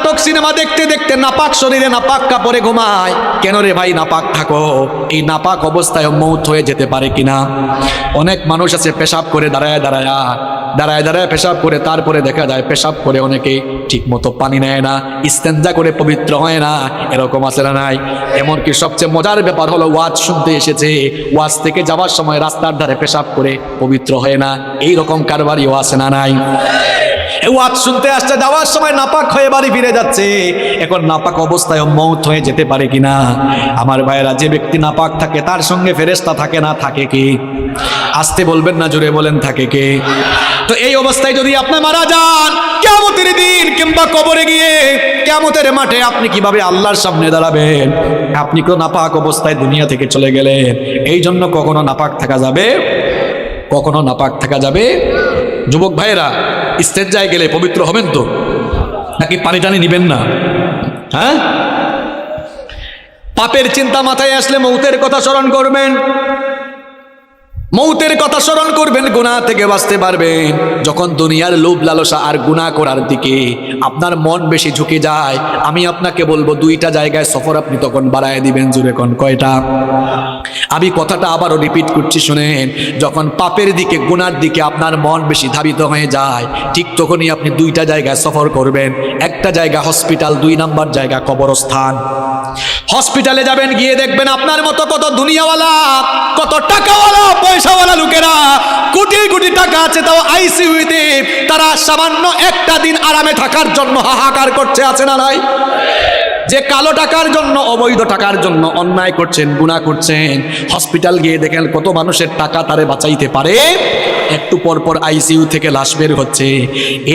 নাটক সিনেমা দেখতে দেখতে নাপাক শরীরে নাপাক কাপড়ে ঘুমায়। কেন রে ভাই নাপাক থাকো? এই নাপাক অবস্থায় মৌত হয়ে যেতে পারে কিনা? অনেক মানুষ আছে পেশাব করে দাঁড়ায় দাঁড়ায় পেশাব করে, তারপরে দেখা যায় পেশাব করে অনেকে ঠিক মতো পানি নেয় না, ইস্তেঞ্জা করে পবিত্র হয় না। এরকম আছে না নাই? এমনকি সবচেয়ে মজার ব্যাপার হলো ওয়াজ শুনতে এসেছে, ওয়াজ থেকে যাওয়ার সময় রাস্তার ধারে পেশাব করে পবিত্র হয় না। এইরকম কারবারিও আছে না নাই? ওয়াজ শুনতে আসছে, যাওয়ার সময় নাপাক হয়ে বাড়ি ফিরে যাচ্ছে। এখন নাপাক অবস্থায় মৌত হয়ে যেতে পারে কিনা? আমার ভাইয়েরা, যে ব্যক্তি নাপাক থাকে তার সঙ্গে ফেরেশতা থাকে না, থাকে কি? আসতে বলবেন না, জোরে বলেন, থাকে কে? তো এই অবস্থায় যদি আপনি মারা যান, কিয়ামতের দিন কিংবা কবরে গিয়ে কিয়ামতের মাঠে আপনি কিভাবে আল্লাহর সামনে দাঁড়াবেন? আপনি তো নাপাক অবস্থায় দুনিয়া থেকে চলে গেলেন। এই জন্য কখনো নাপাক থাকা যাবে, কখনো নাপাক থাকা যাবে। যুবক ভাইয়েরা, ইস্তেঞ্জায় গেলে পবিত্র হবেন তো, নাকি পানি টানি নিবেন না? হ্যাঁ, পাপের চিন্তা মাথায় আসলে মৌতের কথা স্মরণ করবেন, মৌতের কথা স্মরণ করবেন, গুনাহ থেকে বাঁচতে পারবেন। যখন দুনিয়ার লোভ লালসা আর গুনাহ করার দিকে আপনার মন বেশি ঝুঁকে যায়, আমি আপনাকে বলবো দুইটা জায়গায় সফর আপনি তখন বাড়ায় দিবেন। জুড়ে কোন কয়টা? আমি কথাটা আবারও রিপিট করছি, শুনেন। যখন পাপের দিকে গুনার দিকে আপনার মন বেশি ধাবিত হয়ে যায়, ঠিক তখনই আপনি দুইটা জায়গায় সফর করবেন। একটা জায়গা হসপিটাল, 2 নাম্বার জায়গা কবরস্থান। হসপিটালে যাবেন, গিয়ে দেখবেন আপনার মতো কত দুনিয়াওয়ালা, কত টাকাওয়ালা, পয়সাওয়ালা লোকেরা, কোটি কোটি টাকা আছে, তাও আইসিইউতে তারা সামান্য একটা দিন আরামে থাকার জন্য হাহাকার করছে, আছে না নাই? যে কালো টাকার জন্য, অবৈধ টাকার জন্য অন্যায় করছেন, গুনাহ করছেন, হসপিটাল গিয়ে দেখেন কত মানুষের টাকা তারে বাঁচাইতে পারে। একটু পর পর আইসিইউ থেকে লাশ বের হচ্ছে।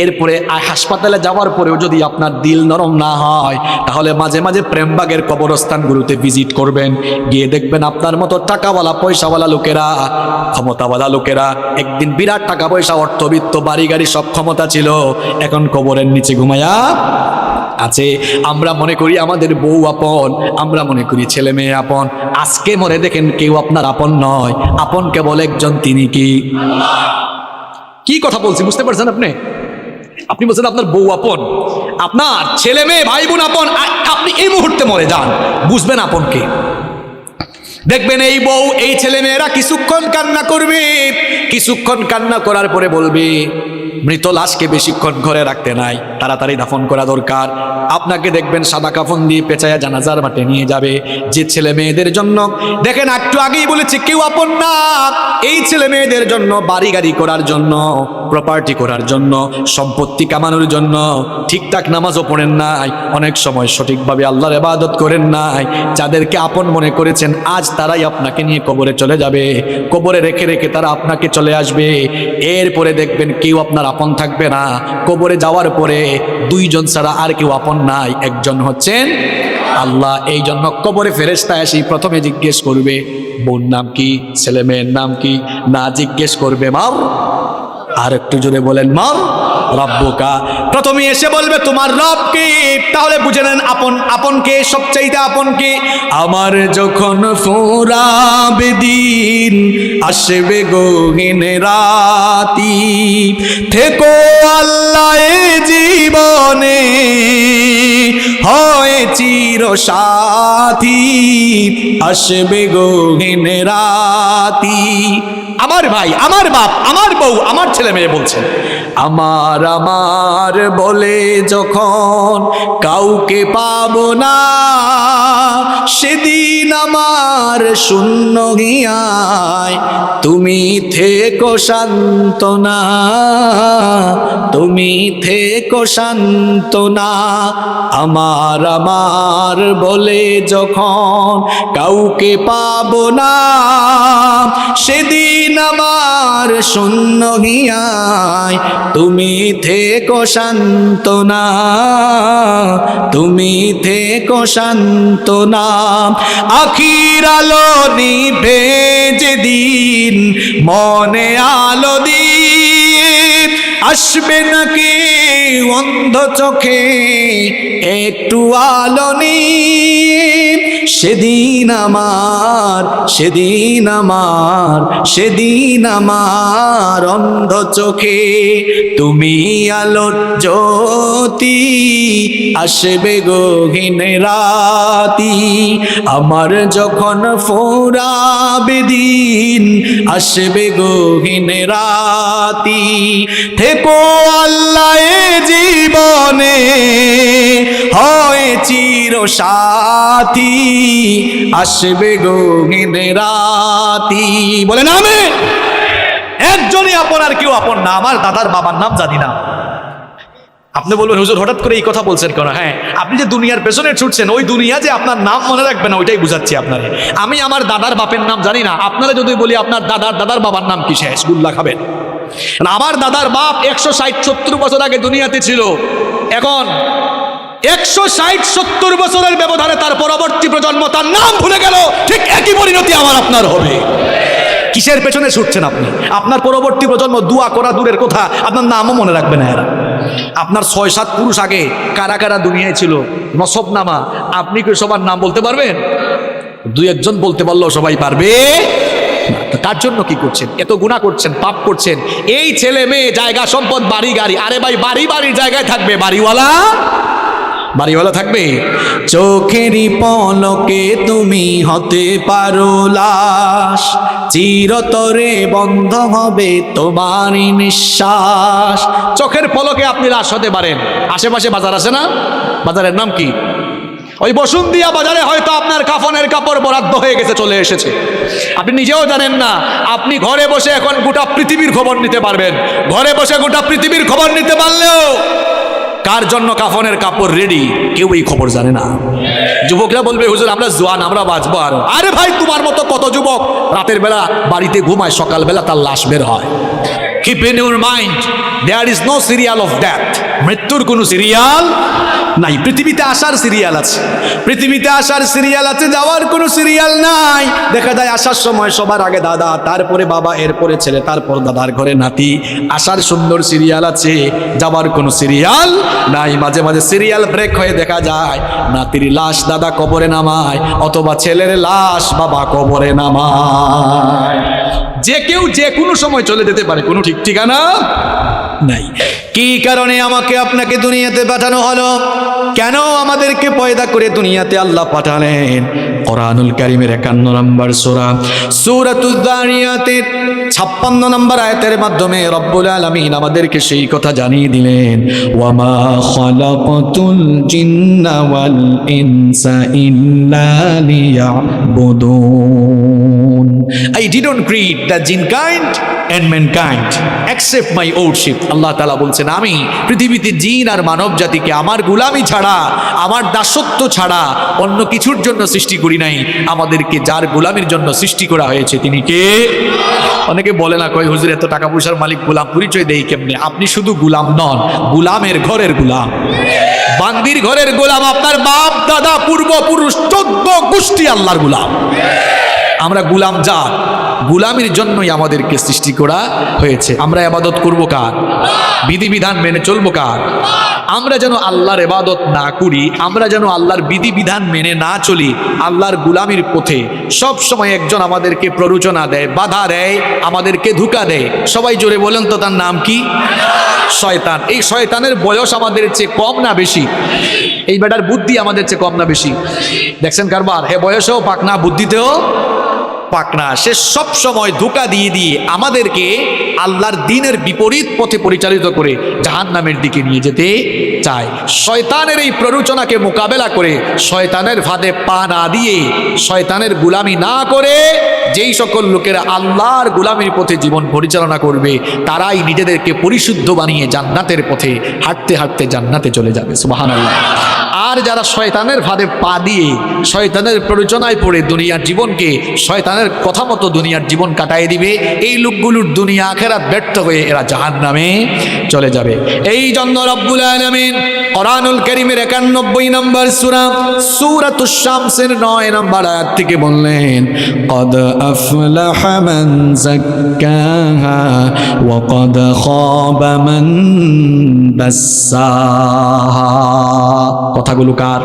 এরপরে হাসপাতালে যাওয়ার পরেও যদি আপনার দিল নরম না হয়, তাহলে মাঝে মাঝে প্রেমবাগের কবরস্থানগুলোতে ভিজিট করবেন। গিয়ে দেখবেন আপনার মতো টাকাওয়ালা, পয়সাওয়ালা লোকেরা, ক্ষমতাওয়ালা লোকেরা, একদিন বিরাট টাকা পয়সা, অর্থবিত্ত, বাড়ি গাড়ি সব ক্ষমতা ছিল, এখন কবরের নিচে ঘুমায়া আছে। আমরা মনে করি আমাদের বউ আপন, আমরা মনে করি ছেলে মেয়ে আপন। আজকে মরে দেখেন কেউ আপনার আপন নয়, আপন কেবল একজন, তিনি কি? কি কথা বলছি বুঝতে পারছেন আপনি? আপনি বলছেন আপনার বউ আপন, আপনার ছেলে মেয়ে ভাই বোন আপন। আপনি এই মুহূর্তে মরে যান, বুঝবেন আপন কে। দেখবেন এই বউ, এই ছেলে মেয়েরা কিছুক্ষণ কান্না করবে, কিছুক্ষণ কান্না করার পরে বলবে মৃত লাশকে বেশিক্ষণ ঘরে রাখতে নাই, তাড়াতাড়ি দাফন করা দরকার। আপনাকে দেখবেন সাদা কাফন দিয়ে পেঁচায়া জানাজার মাঠে নিয়ে যাবে। যে ছেলে মেয়েদের জন্য, দেখেন একটু আগেই বলেছি কেউ আপন না, এই ছেলে মেয়েদের জন্য, বাড়ি গাড়ি করার জন্য, প্রপার্টি করার জন্য, সম্পত্তি কামানোর জন্য ঠিকঠাক নামাজও পড়েন নাই, অনেক সময় সঠিকভাবে আল্লাহর ইবাদত করেন নাই, যাদেরকে আপন মনে করেছেন আজ তারাই আপনাকে নিয়ে কবরে চলে যাবে। কবরে রেখে রেখে তারা আপনাকে চলে আসবে। এরপরে দেখবেন কেউ আপনার আপন থাকবে না। কবরে যাওয়ার পরে 2 জন ছাড়া আর কেউ আপন নাই, একজন হচ্ছেন আল্লাহ। এই জন্য কবরে ফেরেশতা এসে প্রথমে জিজ্ঞেস করবে বোন নাম কি, ছেলে মেয়ের নাম কি, না জিজ্ঞেস করবে মা। আর একটু জোরে বলেন মা রব্বুকা। প্রথমে এসে বলবে তোমার রব কে। তাহলে বুঝে নেন আপন, আপন কে, সবচাইতে আপন কে। আমার যখন ফুরাবে দিন, আসবে গহীন রাতি, থেকো আল্লাহ এ জীবনে, হয় চির সাথী, আসবে গহীন রাতি। আমার ভাই, আমার বাপ, আমার বউ, আমার ছেলে মেয়ে বলছেন আমার আমার বলে যখন কাউকে পাবো না, সেদিন আমার শূন্য হিয়ায় তুমি থেকো সান্ত্বনা, তুমি থেকো সান্ত্বনা। আমার আমার বলে যখন কাউকে পাবো না, সেদিন আমার শূন্য হিয়ায় তুমি থেকো সান্ত্বনা, তুমি থেকো সান্ত্বনা। আখির আলো নিভে যেদিন মনে আলো দিয়ে, আসবে নাকি অন্ধ চোখে একটু আলো নিয়ে, সেদিন আমার অন্ধ চোখে তুমি আলোর জ্যোতি, আসবে গহীন রাতি, আমার যখন ফোরাবে দিন, আসবে গহীন রাতি। থেকো আল্লাহ এ জীবনে, হয় চির সাথী, আসবে গহীন রাতি। বলেন আমিন। একজনই আপন, আর কেউ আপন না। আমার দাদার বাবার নাম জানি না। আপনি বলবেন হুজুর হঠাৎ করে এই কথা বলছেন কেন? হ্যাঁ, আপনি যে দুনিয়ার পেছনে ছুটছেন, ওই দুনিয়া যে আপনার নাম মনে রাখবে না, ওইটাই বুঝাচ্ছি আপনারে। আমি আমার দাদার বাপের নাম জানি না। আপনারা যদি বলি আপনার দাদার বাবার নাম কি, শেষ গুল্লা খাবেন। আমার দাদার বাপ 160-70 বছর আগে দুনিয়াতে ছিল। এখন 160-70 বছরের ব্যবধানে তার পরবর্তী প্রজন্ম তার নাম ভুলে গেল। ঠিক একই পরিণতি আমার আপনার হবে। কিসের পেছনে ছুটছেন আপনি? আপনার পরবর্তী প্রজন্ম দোয়া করা দূরের কথা, আপনার নামও মনে রাখবে না এরা। আপনার 6-7 পুরুষ আগে কারা কারা দুনিয়ায় ছিল, নসবনামা, আপনি কি সবার নাম বলতে পারবেন? 2-1 জন বলতে পারলেও সবাই পারবে না। তার জন্য কি করছেন? এত গুনাহ করছেন, পাপ করছেন। এই ছেলে মেয়ে, জায়গা সম্পদ, বাড়ি গাড়ি, আরে ভাই বাড়ির জায়গায় থাকবে, বাড়িওয়ালা থাকবে। চোখেরই পলকে তুমি হতে পারো লাশ, চিরতরে বন্ধ হবে তোমারই নিঃশ্বাস। চোখের পলকে আপনি লাশ হতে পারেন। আশেপাশে বাজার আছে না? বাজারের নাম কি? ওই বসুন্ধিয়া বাজারে হয়তো আপনার কাফনের কাপড় বরাদ্দ হয়ে গেছে, চলে এসেছে, আপনি নিজেও জানেন না। আপনি ঘরে বসে এখন গোটা পৃথিবীর খবর নিতে পারবেন। ঘরে বসে গোটা পৃথিবীর খবর নিতে পারলেও কার জন্য কাফনের কাপড় রেডি, কেউ এই খবর জানে না। যুবকরা বলবে হুজুর আমরা জোয়ান, আমরা বাঁচবো আরো। আরে ভাই, তোমার মতো কত যুবক রাতের বেলা বাড়িতে ঘুমায়, সকালবেলা তার লাশ বের হয়। Keep in your mind, there is no serial of death. মৃত্যুর কোনো সিরিয়াল নাই। পৃথিবীতে আসার সিরিয়াল আছে, পৃথিবীতে আসার সিরিয়াল আছে, যাওয়ার কোনো সিরিয়াল নাই। দেখা যায় আসার সময় সবার আগে দাদা, তারপরে বাবা, এরপরে ছেলে, তারপর দাদার ঘরে নাতি। আসার সুন্দর সিরিয়াল আছে, যাওয়ার কোনো সিরিয়াল নাই। মাঝে মাঝে সিরিয়াল ব্রেক হয়ে দেখা যায় নাতির লাশ দাদা কবরে নামায়, অথবা ছেলের লাশ বাবা কবরে নামায়। যে কেউ যে কোনো সময় চলে যেতে পারে, কোনো ঠিক ঠিকানা নাই। কি কারণে আমাকে আপনাকে দুনিয়াতে পাঠানো হলো? কেন আমাদেরকে পয়দা করে দুনিয়াতে আল্লাহ পাঠালেন? কোরআনুল কারীমের 51 নম্বর সূরা, সূরাতুয যারিয়াতের 56 নম্বর আয়াতের মাধ্যমে রব্বুল আলামিন আমাদেরকে সেই কথা জানিয়ে দিলেন, ওয়ামা খালাকাতুল জিন্না ওয়াল ইনসা ইল্লা লিয়াবুদুন। I didn't create the jinn kind and mankind except my worship. আল্লাহ তাআলা বলছেন, আমি পৃথিবীতে জিন আর মানব জাতিকে আমার গোলামি ছাড়া, আমার দাসত্ব ছাড়া অন্য কিছুর জন্য সৃষ্টি করি নাই। আমাদেরকে যার গোলামির জন্য সৃষ্টি করা হয়েছে তিনি কে? অনেকে বলে না, কয় হুজুর এত টাকা পয়সার মালিক, গোলাম পরিচয় দেই কেমনে? আপনি শুধু গোলাম নন, গোলামের ঘরের গোলাম, বান্দির ঘরের গোলাম। আপনার বাপ দাদা পূর্বপুরুষ 14 গোষ্ঠী আল্লাহর গোলাম। আমরা গোলাম জাত, গোলামির জন্যই আমাদেরকে সৃষ্টি করা হয়েছে। আমরা ইবাদত করব কার? বিধিবিধান মেনে চলবো কার? আমরা যেন আল্লাহর ইবাদত না করি, আমরা যেন আল্লাহর বিধিবিধান মেনে না চলি, আল্লাহর গোলামির পথে সব সময় একজন আমাদেরকে প্ররোচনা দেয়, বাধা দেয়, আমাদেরকে ধোঁকা দেয়। সবাই জোরে বলেন তো, তার নাম কি? শয়তান। এই শয়তানের বয়স আমাদের চেয়ে কম না বেশি? এই বেটার বুদ্ধি আমাদের চেয়ে কম না বেশি? দেখছেন কারবার, হে বয়সেও পাক না, বুদ্ধিতেও পাক না। সে সব সময় ধোঁকা দিয়ে দিয়ে আমাদেরকে আল্লাহর দ্বীনের বিপরীত পথে পরিচালিত করে জাহান্নামের দিকে নিয়ে যেতে চায়। শয়তানের এই প্ররোচনাকে মোকাবেলা করে, শয়তানের ফাঁদে পা না দিয়ে, শয়তানের গোলামি না করে যেই সকল লোকেরা আল্লাহর গোলামির পথে জীবন পরিচালনা করবে, তারাই নিজেদেরকে পরিশুদ্ধ বানিয়ে জান্নাতের পথে হাঁটতে হাঁটতে জান্নাতে চলে যাবে। সুবহানাল্লাহ। আর যারা শয়তানের ফাঁদে পা দিয়ে, শয়তানের প্ররোচনায় পড়ে দুনিয়ার জীবনকে শয়তানের কথা মতো দুনিয়ার জীবন কাটায় দিবে, এই লোকগুলোর দুনিয়া আখিরাত ব্যর্থ হয়ে এরা জাহান্নামে চলে যাবে। এই জন্য রব্বুল আলামিন কোরআনুল কারীমের 91 নম্বর সূরা, সূরাতুশ শামসের 9 নম্বর আয়াত থেকে বললেন, কদ আফলাহা মান যাক্কাহা ওয়া কদ খাবা মান দাসসাহা। কথা কথাগুলো কার?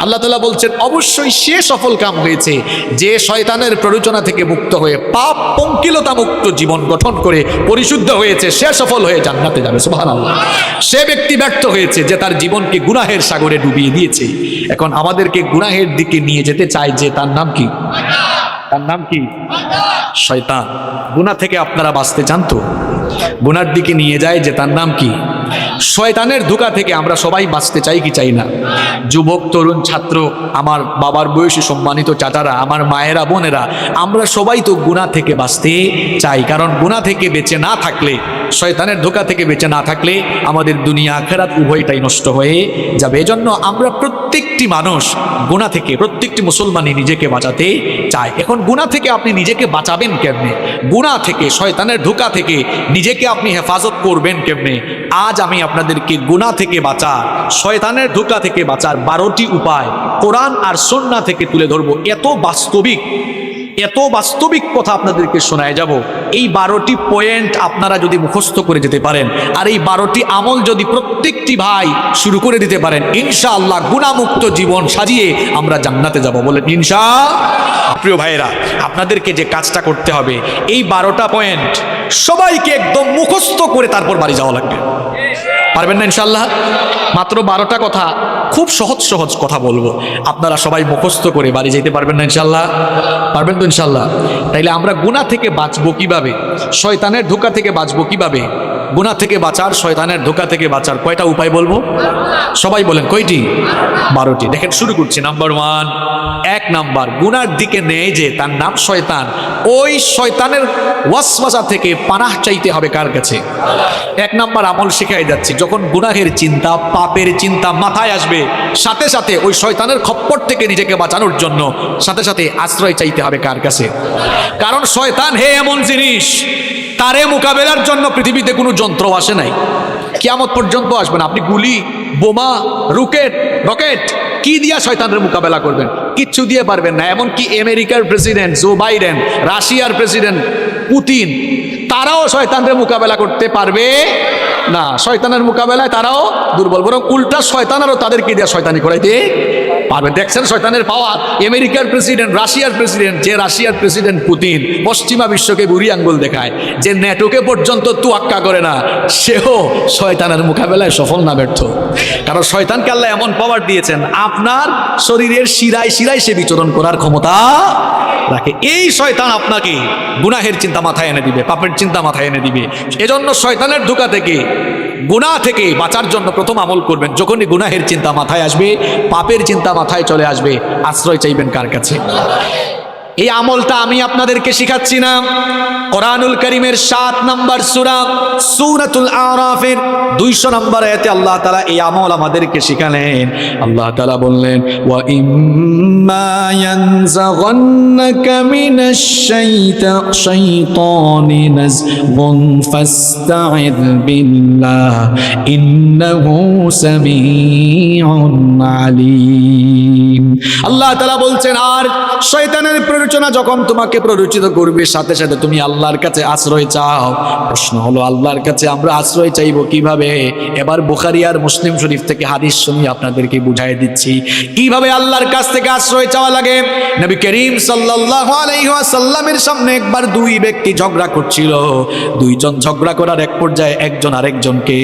আল্লাহ তাআলা বলছেন অবশ্যই সে সফল কাম হয়েছে যে শয়তানের প্ররোচনা থেকে মুক্ত হয়ে পাপ পঙ্কিলতা মুক্ত জীবন গঠন করে পরিশুদ্ধ হয়েছে, সে সফল হয়ে জান্নাতে যাবে। সুবহানাল্লাহ। সে ব্যক্তি ব্যর্থ হয়েছে যে তার জীবনকে গুনাহের সাগরে ডুবিয়ে দিয়েছে। এখন আমাদেরকে গুনাহের দিকে নিয়ে যেতে চায় যে, তার নাম কি? তার নাম কি? শয়তান। গুনাহ থেকে আপনারা বাঁচতে চান তো? গুনার দিকে নিয়ে যায় যে, তার নাম কি? শয়তানের ধোঁকা থেকে আমরা সবাই বাঁচতে চাই কি চাই না? যুবক, তরুণ, ছাত্র, আমার বাবার বয়সী সম্মানিত চাচারা, আমার মায়েরা, বোনেরা, আমরা সবাই তো গুনাহ থেকে বাঁচতে চাই। কারণ গুনাহ থেকে বেঁচে না থাকলে, শয়তানের ধোঁকা থেকে বেঁচে না থাকলে আমাদের দুনিয়া আখিরাত উভয়টাই নষ্ট হয়ে যাবে। এজন্য আমরা প্রত্যেকটি মানুষ গুনাহ থেকে, প্রত্যেকটি মুসলমানই নিজেকে বাঁচাতে চায়। এখন গুনাহ থেকে আপনি নিজেকে বাঁচাবেন কেমনে? গুনাহ থেকে, শয়তানের ধোঁকা থেকে নিজেকে আপনি হেফাজত করবেন কেমনে? আজ আমি আপনাদেরকে গুনাহ থেকে বাঁচা, শয়তানের ধোঁকা থেকে বাঁচার 12টি উপায় কোরআন আর সুন্নাহ থেকে তুলে ধরবো। এত বাস্তবিক কথা আপনাদেরকে শোনায় যাব। এই 12টি পয়েন্ট আপনারা যদি মুখস্থ করে যেতে পারেন, আর এই 12টি আমল যদি প্রত্যেকটি ভাই শুরু করে দিতে পারেন, ইনশাআল্লাহ গুনাহমুক্ত জীবন সাজিয়ে আমরা জান্নাতে যাব। বলেন ইনশাআল্লাহ। প্রিয় ভাইয়েরা, আপনাদেরকে যে কাজটা করতে হবে, এই 12টা পয়েন্ট সবাইকে একদম মুখস্থ করে তারপর বাড়ি যাওয়া লাগবে। পারবেন না ইনশাআল্লাহ? মাত্র 12টা কথা, খুব সহজ কথা বলবো, আপনারা সবাই মুখস্থ করে বাড়ি যেতে পারবেন না ইনশাআল্লাহ? পারবেন তো ইনশাআল্লাহ? তাইলে আমরা গুনাহ থেকে বাঁচবো কিভাবে, শয়তানের ধোঁকা থেকে বাঁচবো কিভাবে? গুনাহ থেকে বাঁচার, শয়তানের ধোঁকা থেকে বাঁচার কয়টা উপায় বলবো? সবাই বলেন কয়টি? 12টি। দেখেন, শুরু করছি। নাম্বার 1, 1 নাম্বার, গুনার দিকে নেয় যে তার নাম শয়তান, ওই শয়তানের ওয়াসওয়াসা থেকে পানাহ চাইতে হবে কার কাছে? 1 নাম্বার আমল শিখাই যাচ্ছি। যখন গুনাহের চিন্তা, পাপের চিন্তা মাথায় আসবে, সাথে সাথে ওই শয়তানের খপ্পর থেকে নিজেকে বাঁচানোর জন্য সাথে সাথে আশ্রয় চাইতে হবে কার কাছে? কারণ শয়তান এমন জিনিস, তারে মোকাবেলার জন্য পৃথিবীতে কোনো যন্ত্র আসে নাই, কিয়ামত পর্যন্ত আসবে না। আপনি গুলি, বোমা, রকেট কি দিয়া শয়তানের মোকাবেলা করবেন? কিচ্ছু দিয়ে পারবেন না। এমনকি আমেরিকার প্রেসিডেন্ট জো বাইডেন, রাশিয়ার প্রেসিডেন্ট পুতিন, তারাও শয়তানের মোকাবেলা করতে পারবে না। শয়তানের মোকাবেলায় তারাও দুর্বল, বরং উল্টা শয়তান আরও তাদেরকে দিয়ে শয়তানি করাইতে পারবে। দেখছেন শয়তানের পাওয়ার। আমেরিকার প্রেসিডেন্ট, রাশিয়ার প্রেসিডেন্ট, যে রাশিয়ার প্রেসিডেন্ট পুতিন পশ্চিমা বিশ্বকে বুড়ি আঙ্গুল দেখায়, যে ন্যাটোকে পর্যন্ত তুয়াক্কা করে না, সেও শয়তানের মোকাবেলায় সফল না ব্যর্থ। কারণ শয়তানকে আল্লাহ এমন পাওয়ার দিয়েছেন, আপনার শরীরের শিরায় শিরায় সে বিচরণ করার ক্ষমতা রাখে। এই শয়তান আপনাকে গুনাহের চিন্তা মাথায় এনে দিবে, পাপের চিন্তা মাথায় এনে দিবে। এজন্য শয়তানের ধোঁকা থেকে, গুনাহ থেকে বাঁচার জন্য প্রথম আমল করবেন, যখনই গুনাহের চিন্তা মাথায় আসবে, পাপের চিন্তা মাথায় চলে আসবে, আশ্রয় চাইবেন কার কাছে? এই আমলটা আমি আপনাদেরকে শিখাচ্ছি না, কোরআনুল কারীমের 7 নম্বর সূরা সূরাতুল আরাফের 200 নম্বর আয়াতে আল্লাহ তাআলা এই আমল আমাদেরকে শিখালেন। আল্লাহ তাআলা বললেন, ওয়া ইম্মা ইয়ানজাগান্নাকা মিনাশ শাইতানি নাযগুন ফাস্তাইদ বিল্লাহ ইন্নাহু সামিউন আলীম। আল্লাহ তাআলা বলছেন, আর শয়তানের প্ররোচনা যখন তোমাকে প্ররোচিত করবে, সাথে সাথে তুমি আল্লাহর কাছে আশ্রয় চাও। প্রশ্ন হলো, আল্লাহর কাছে আমরা আশ্রয় চাইবো কিভাবে? এবার বুখারী আর মুসলিম শরীফ থেকে হাদিস শুনি আপনাদেরকে বুঝাই দিচ্ছি কিভাবে আল্লাহর কাছ থেকে আশ্রয় চাওয়া লাগে। নবী করিম সাল্লাল্লাহু আলাইহি ওয়াসাল্লামের সামনে একবার 2 ব্যক্তি ঝগড়া করছিল। 2 জন ঝগড়া করার এক পর্যায়ে একজন আরেকজনকে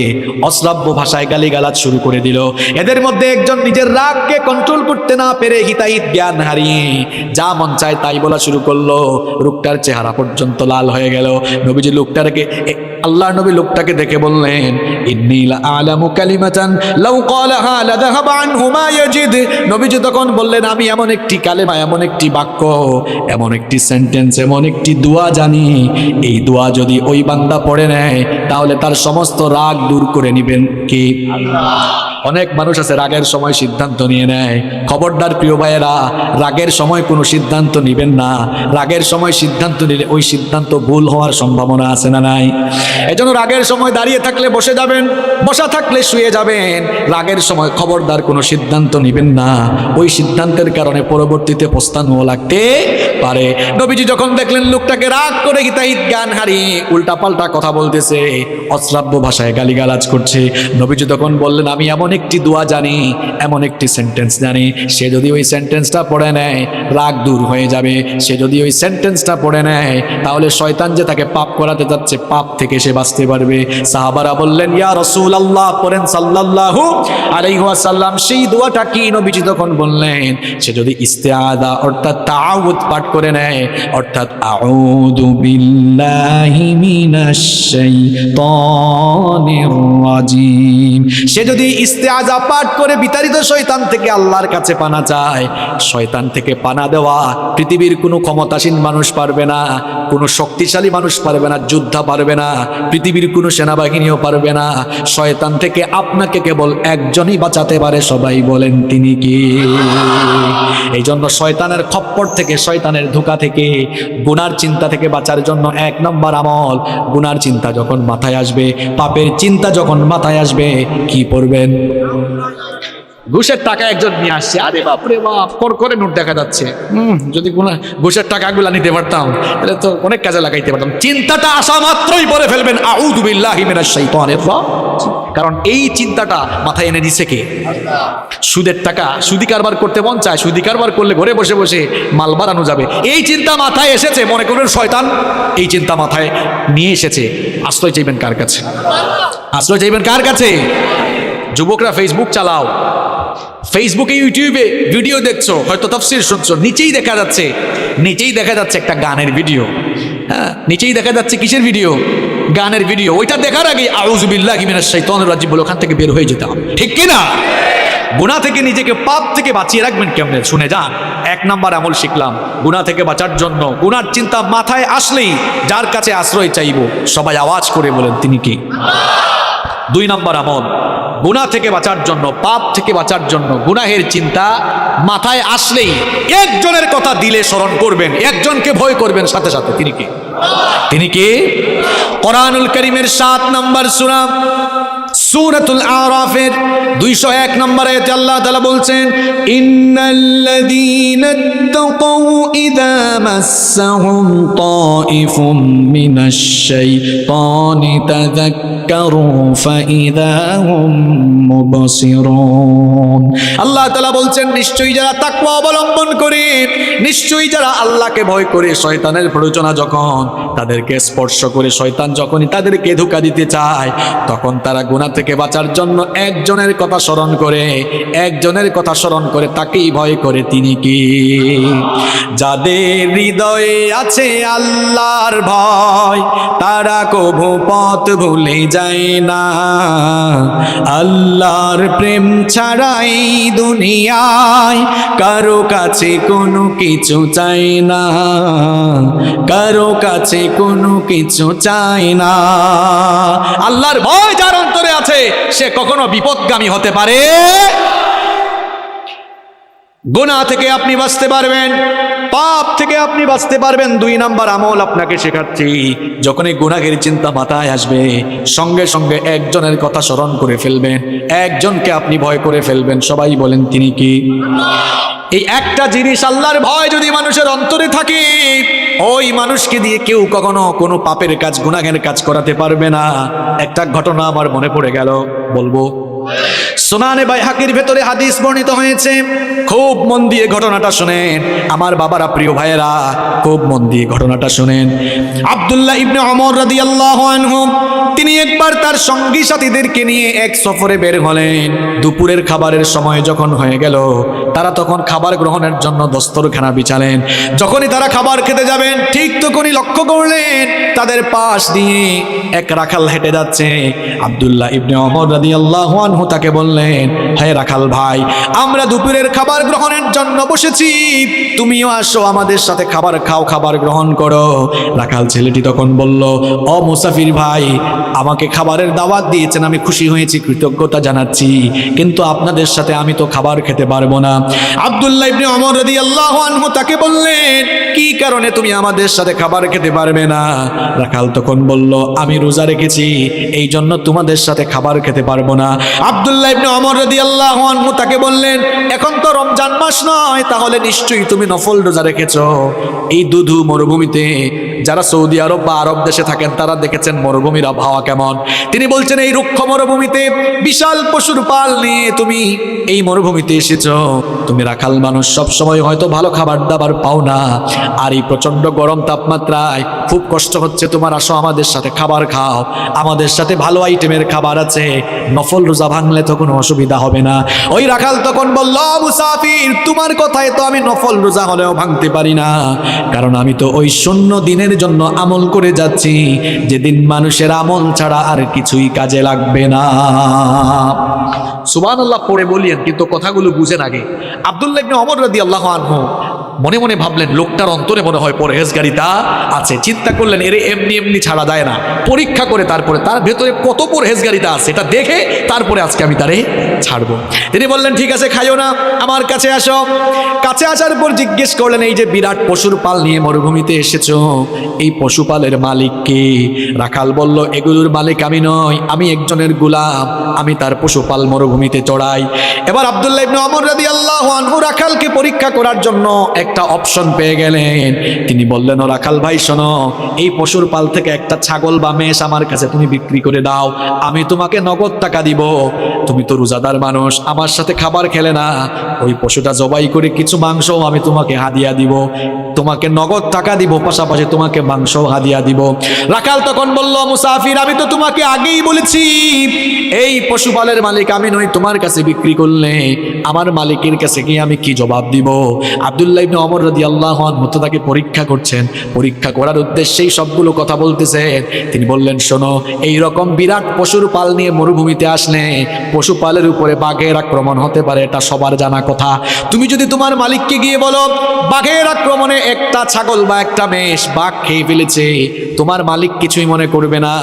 অশ্রাব্য ভাষায় গালিগালাজ শুরু করে দিল। এদের মধ্যে একজন নিজের রাগকে কন্ট্রোল করতে না পেরে হিতাহিত জ্ঞান হারিয়ে যা মন চায় তাই বলা শুরু করলো। লোকটার চেহারা পর্যন্ত লাল হয়ে গেল। নবীজি লোকটাকে, আল্লাহর নবী লোকটাকে দেখে বললেন, ইন্নী লা আলামু কালিমাতান লাউ ক্বালাহা লাযাহাবা আনহু মা ইয়াজিদ। নবীজি তখন বললেন, আমি এমন একটি কালেমা, এমন একটি বাক্য, এমন একটি সেন্টেন্স, এমন একটি দোয়া জানি, এই দোয়া যদি ওই বান্দা পড়ে নেয় তাহলে তার সমস্ত রাগ দূর করে নেবেন কে? আল্লাহ। অনেক মানুষ আছে রাগের সময় সিদ্ধান্ত নিয়ে নেয়। খবরদার প্রিয় ভাইয়েরা, ভাইরা, রাগের সময় কোনো সিদ্ধান্ত নেবেন না। রাগের সময় সিদ্ধান্ত নিলে ওই সিদ্ধান্ত ভুল হওয়ার সম্ভাবনা আছে না নাই? এজন্য রাগের সময় দাঁড়িয়ে থাকলে বসে যাবেন, বসা থাকলে শুয়ে যাবেন। রাগের সময় খবরদার কোনো সিদ্ধান্ত নেবেন না, ওই সিদ্ধান্তের কারণে পরবর্তীতে পস্তানো লাগতে পারে। নবীজি যখন দেখলেন লোকটাকে রাগ করে হিতাহিত জ্ঞান হারিয়ে উল্টাপাল্টা কথা বলতেছে, অশ্রাব্য ভাষায় গালিগালাজ করছে, নবীজি তখন বললেন, আমি এমন একটি দোয়া জানি, এমন একটি সেন্টেন্স জানি, সে যদি ওই সেন্টেন্সটা পড়ে নেয় রাগ দূর হয়ে যাবে। সে যদি ওই সেন্টেন্সটা পড়ে নেয় তাহলে শয়তান যে তাকে পাপ করাতে যাচ্ছে, পাপ থেকে সে বাঁচতে পারবে। সাহাবারা বললেন, ইয়া রাসূলুল্লাহ, পড়েন সাল্লাল্লাহু আলাইহি ওয়াসাল্লাম। সেই দোয়াটা কি? নবীজি তখন বললেন, সে যদি ইস্তেআযা অর্থাৎ তাআউযুদ পাঠ করে নেয়, অর্থাৎ আউযু বিল্লাহি মিনাশ শাইতানির রাজিম, সে যদি ইস্তেআযা পাঠ করে বিতাড়িত শয়তান থেকে আল্লাহর কাছে পানা চায়, শয়তান থেকে পানা দেওয়া পৃথিবীর কোনো ক্ষমতাসীন মানুষ পারবে না, কোনো শক্তিশালী মানুষ পারবে না, যোদ্ধা পারবে না, পৃথিবীর কোনো সেনাবাহিনীও পারবে না। শয়তান থেকে আপনাকে কেবল একজনই বাঁচাতে পারে, সবাই বলেন তিনি কি? এই জন্য শয়তানের খপ্পর থেকে, শয়তানের ধোঁকা থেকে, গুনার চিন্তা থেকে বাঁচার জন্য 1 নম্বর আমল, গুনার চিন্তা যখন মাথায় আসবে, পাপের চিন্তা যখন মাথায় আসবে, কি পড়বেন? ঘুষের টাকা একজন নিয়ে আসছে, আরে বাপরে বাপ, করে নোট দেখা যাচ্ছে। যদি ঘুষের টাকাগুলা নিতে পারতাম তাহলে তো অনেক কাজে লাগাইতে পারতাম। চিন্তাটা আসা মাত্রই বলে ফেলবেন আউযু বিল্লাহি মিনাশ শাইতানির রাজিম, কারণ এই চিন্তাটা মাথায় এনে দিছে কে? সুদের টাকা, সুদি কারবার করতে মন চায়, সুদি কারবার করলে ঘরে বসে বসে মাল বাড়ানো যাবে, এই চিন্তা মাথায় এসেছে, মনে করবেন শয়তান এই চিন্তা মাথায় নিয়ে এসেছে। আশ্রয় চাইবেন কার কাছে? আশ্রয় চাইবেন কার কাছে? যুবকরা ফেসবুক চালাও, ফেসবুকে ইউটিউবে ভিডিও দেখছো, হয়তো তাফসীর শুনছো, নিচেই দেখা যাচ্ছে একটা গানের ভিডিও। হ্যাঁ, নিচেই দেখা যাচ্ছে কিসের ভিডিও? গানের ভিডিও। ওইটা দেখার আগে আউযু বিল্লাহি মিনাশ শাইতানির রাজিম বলে ওখান থেকে বের হয়ে যেতে হবে, ঠিক কিনা? গুনাহ থেকে নিজেকে, পাপ থেকে বাঁচিয়ে রাখবেন কেমনে? শুনে যান। 1 নাম্বার আমল শিখলাম, গুনাহ থেকে বাঁচার জন্য গুনার চিন্তা মাথায় আসলেই যার কাছে আশ্রয় চাইবো, সবাই আওয়াজ করে বলেন তিনি কি? 2 নাম্বার আমল, গুনাহ থেকে বাঁচার জন্য, পাপ থেকে বাঁচার জন্য, গুনাহের চিন্তা মাথায় আসলেই একজনের কথা দিলে স্মরণ করবেন, একজনকে ভয় করবেন সাথে সাথে, তিনি কি? তিনি কি? কোরআনুল কারীমের 7 নম্বর সূরা সূরাতুল আরাফের 201 নম্বর আয়াতে আল্লাহ তাআলা বলছেন, ইন্নাল্লাযীনা তাকাউ ইযা মাসসাহুম তাইফুম মিনাশ শাইতানি তাযাক্কারু ফাইযা হুম মুবসিরুন। আল্লাহ তাআলা বলছেন, নিশ্চয়ই যারা তাকওয়া অবলম্বন করে, নিশ্চয়ই যারা আল্লাহকে ভয় করে, শয়তানের প্ররোচনা যখন তাদেরকে স্পর্শ করে, শয়তান যখনই তাদেরকে ধোঁকা দিতে চায়, তখন তারা গুনাহ থেকে বাঁচার জন্য একজনের কথা স্মরণ করে, একজনের কথা স্মরণ করে, তাকেই ভয় করে, তিনি কি? যাদের হৃদয়ে আছে আল্লাহর ভয়, তারা কভু পথ ভুলে যায় না। আল্লাহর প্রেম ছাড়াই দুনিয়ায় কারো কাছে কোনো কিছু চাই না, কারো কাছে কোনো কিছু চাই না। আল্লাহর ভয় যার অন্তরে আছে, সে কখনো বিপদগামী হতে পারে। গুনাহ থেকে আপনি বাঁচতে পারবেন, পাপ থেকে আপনি বাঁচতে পারবেন। 2 নাম্বার আমল আপনাকে শেখাচ্ছি, যখনই গুনাহের চিন্তা মাথায় আসবে, সঙ্গে সঙ্গে একজনের কথা স্মরণ করে ফেলবেন, একজনকে আপনি ভয় করে ফেলবেন, সবাই বলেন তিনি কি? এই একটা জিনিস, আল্লাহর ভয় যদি মানুষের অন্তরে থাকে, ওই মানুষকে দিয়ে কেউ কখনো কোনো পাপের কাজ, গুনাহের কাজ করাতে পারবে না। একটা ঘটনা আমার মনে পড়ে গেল, বলবো। সুনানে বাইহাকির ভেতরে হাদিস বর্ণিত হয়েছে, খুব মন দিয়ে ঘটনাটা শুনেন আমার বাবারা, প্রিয় ভাইয়েরা, খুব মন দিয়ে ঘটনাটা শুনেন। আব্দুল্লাহ ইবনে ওমর রাদিয়াল্লাহু আনহু, তিনি একবার তার সঙ্গী সাথীদেরকে নিয়ে এক সফরে বের হলেন। দুপুরের খাবারের সময় যখন হয়ে গেল, তারা তখন খাবার গ্রহণের জন্য দস্তরখানা বিছালেন। যখনই তারা খাবার খেতে যাবেন, ঠিক তখনই লক্ষ্য করলেন তাদের পাশ দিয়ে এক রাখাল হেঁটে যাচ্ছে। আব্দুল্লাহ ইবনে ওমর রাদিয়াল্লাহু আনহু তাকে বললেন, হ্যাঁ রাখাল ভাই, আমরা দুপুরের খাবার গ্রহণের জন্য বসেছি, তুমিও আসো আমাদের সাথে খাবার খাও, খাবার গ্রহণ করো। রাখাল ছেলেটি তখন বলল, ও মুসাফির ভাই, আমাকে খাবারের দাওয়াত দিয়েছেন, আমি খুশি হয়েছি, কৃতজ্ঞতা জানাচ্ছি, কিন্তু আপনাদের সাথে আমি তো খাবার খেতে পারবো না। আব্দুল্লাহ ইবনে ওমর রাদিয়াল্লাহু আনহু তাকে বললেন, কি কারণে তুমি আমাদের সাথে খাবার খেতে পারবে না? রাখাল তখন বলল, আমি রোজা রেখেছি, এই জন্য তোমাদের সাথে খাবার খেতে পারবো না। আব্দুল্লাহ ইবনে ওমর রাদিয়াল্লাহু আনহু তাকে বললেন, এখন তো রমজান মাস নয়, তাহলে নিশ্চয়ই তুমি নফল রোজা রেখেছো। এই দুধু মরুভূমিতে যারা সৌদি আরব বা আরব দেশে থাকেন তারা দেখেছেন মরুভূমির আবহাওয়া কেমন। তিনি বলছেন, এই রুক্ষ মরুভূমিতে বিশাল পশুর পাল নিয়ে তুমি এই মরুভূমিতে এসেছো, তুমি রাখাল মানুষ, সব সময় হয়তো ভালো খাবার দাবার পাও না, আর এই প্রচন্ড গরম তাপমাত্রায় খুব কষ্ট হচ্ছে তোমার, আসো আমাদের সাথে খাবার খাও, আমাদের সাথে ভালো আইটেমের খাবার আছে, নফল রোজা ভাঙলে তো কোনো অসুবিধা হবে না। ওই রাখাল তখন বলল, মুসাফির, তোমার কথায় তো আমি নফল রোজা হলেও ভাঙতে পারি না, কারণ আমি তো ওই শূন্য দিনের জন্য আমল করে যাচ্ছি, যেদিন মানুষের আমল ছাড়া আর কিছুই কাজে লাগবে না। সুবহানাল্লাহ পড়ে বলিয়েন, কিন্তু কথাগুলো বুঝেন আগে। আব্দুল্লাহ ইবনে ওমর রাদিয়াল্লাহু আনহু মনে মনে ভাবলেন, লোকটার অন্তরে মনে হয় পরহেজগারিতা আছে। চিন্তা করলেন, এরে এমনি এমনি ছাড়া যায় না, পরীক্ষা করে তারপরে তার ভেতরে কত পরহেজগারিতা আছে এটা দেখে তারপরে আজকে আমি তারে ছাড়বো। তিনি বললেন, ঠিক আছে, খাইও না, আমার কাছে আসো। কাছে আসার পর জিজ্ঞেস করলেন, এই যে বিরাট পশুর পাল নিয়ে মরুভূমিতে এসেছো, এই পশুপালের মালিক কে? রাখাল বলল, এগুলোর মালিক আমি নই, আমি একজনের গোলাম, আমি তার পশুপাল মরুভূমিতে চড়াই। এবার আব্দুল্লাহ ইবনে ওমর রাদিয়াল্লাহু আনহু রাখালকে পরীক্ষা করার জন্য একটা অপশন পেয়ে গেলেন। তিনি বললেন, ও রাখাল ভাই শোনো, এই পশুর পাল থেকে একটা ছাগল বা মেষ আমার কাছে তুমি বিক্রি করে দাও, আমি তোমাকে নগদ টাকা দিব। তুমি তো রোজাদার মানুষ, আমার সাথে খাবার খেলে না, ওই পশুটা জবাই করে কিছু মাংসও আমি তোমাকে হাদিয়া দিব, তোমাকে নগদ টাকা দিব, পাশাপাশি তোমাকে মাংস হাদিয়া দিব। রাখাল তখন বলল, মুসাফির, আমি তো তোমাকে আগেই বলেছি এই পশুপালের মালিক আমি নই, তোমার কাছে বিক্রি করলে আমার মালিকের কাছে গিয়ে আমি কি জবাব দিব? আব্দুল্লাহ ইবনে ওমর রাদিয়াল্লাহু আনহু তাকে পরীক্ষা করছেন, পরীক্ষা করার উদ্দেশ্যেই সবগুলো কথা বলতেছেন। তিনি বললেন, শোনো, এই রকম বিরাট পশুর পাল নিয়ে মরুভূমিতে আসলে পশুপালের উপরে বাঘের আক্রমণ হতে পারে, এটা সবার জানা কথা। তুমি যদি তোমার মালিককে গিয়ে বলো বাঘের আক্রমণে একটা ছাগল বা একটা মেষ বাঘ খেয়ে ফেলেছে, তোমার মালিক কিছুই মনে করবে না,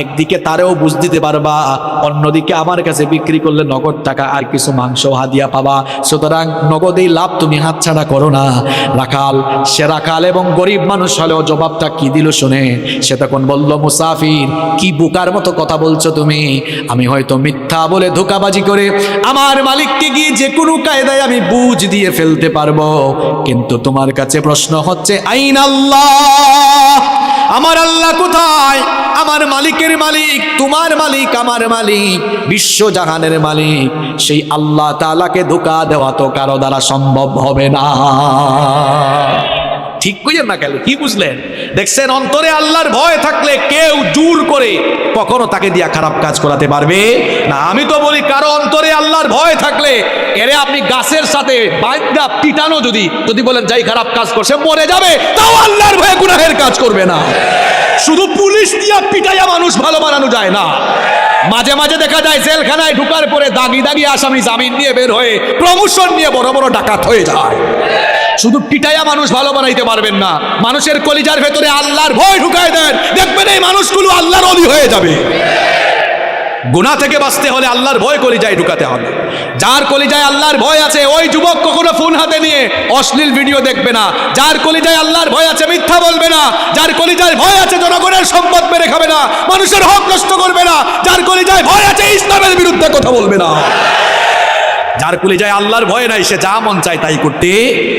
একদিকে তারেও বুঝ দিতে পারবা, অন্যদিকে আমার কাছে বিক্রি করলে নগদ টাকা আর কিছু মাংস হাদিয়া পাবা, সুতরাং নগদেই লাভ তুমি হাতছাড়া করো না। রাখাল, সে রাখাল এবং গরিব মানুষ হলেও জবাবটা কি দিল শুনে, সে তখন বলল, মুসাফির, কি বোকার মতো কথা বলছো তুমি, আমি হয়তো মিথ্যা বলে ধোঁকাবাজি করে আমার মালিককে গিয়ে যে কোনো কায়দায় আমি বুঝ দিয়ে ফেলতে পারবো, কিন্তু তোমার কাছে প্রশ্ন হচ্ছে, আইন আল্লাহ, আমার আল্লাহ কোথায়? আমার মালিকের মালিক, তোমার মালিক, আমার মালিক, বিশ্বজাহানের মালিক, সেই আল্লাহ তাআলাকে ধোঁকা দেওয়া তো কারো দ্বারা সম্ভব হবে না। ঠিক কইেন না, কেন কি বুঝলেন? দেখছেন, অন্তরে আল্লাহর ভয় থাকলে কেউ জোর করে কখনো তাকে দিয়া খারাপ কাজ করাতে পারবে না। আমি তো বলি, কারো অন্তরে আল্লাহর ভয় থাকলে এরে আপনি গাছের সাথে বাইদা পিটানো, যদি বলেন যাই খারাপ কাজ করছে মরে যাবে, তাও আল্লাহর ভয়ে গুনাহের কাজ করবে না। শুধু পুলিশ দিয়া পিটাইয়া মানুষ ভালো বানানো যায় না। মাঝে মাঝে দেখা যায় জেলখানায় ঢুকার পরে দাগি দাগি আসামি জামিন নিয়ে বের হয়ে প্রমোশন নিয়ে বড় বড় ডাকাত হয়ে যায়। শুধু পিটাইয়া মানুষ ভালো বানাইতে পারবেন না, মানুষের কলিজার ভেতরে আল্লাহর ভয় ঢুকায় দেন, দেখবেন এই মানুষগুলো আল্লাহর ওলি হয়ে যাবে। গুনাহ থেকে বাঁচতে হলে আল্লাহর ভয় কলিজায় ঢুকাতে হবে। যার কলিজায় আল্লাহর ভয় আছে ওই যুবক কখনো ফোন হাতে নিয়ে অশ্লীল ভিডিও দেখবে না। যার কলিজায় আল্লাহর ভয় আছে মিথ্যা বলবে না। যার কলিজায় ভয় আছে জনগণের সম্পদ মেরে খাবে না, মানুষের হক নষ্ট করবে না। যার কলিজায় ভয় আছে ইসলামের বিরুদ্ধে কথা বলবে না। যার কলিজায় আল্লাহর ভয় নাই সে যা মন চায় তাই করতে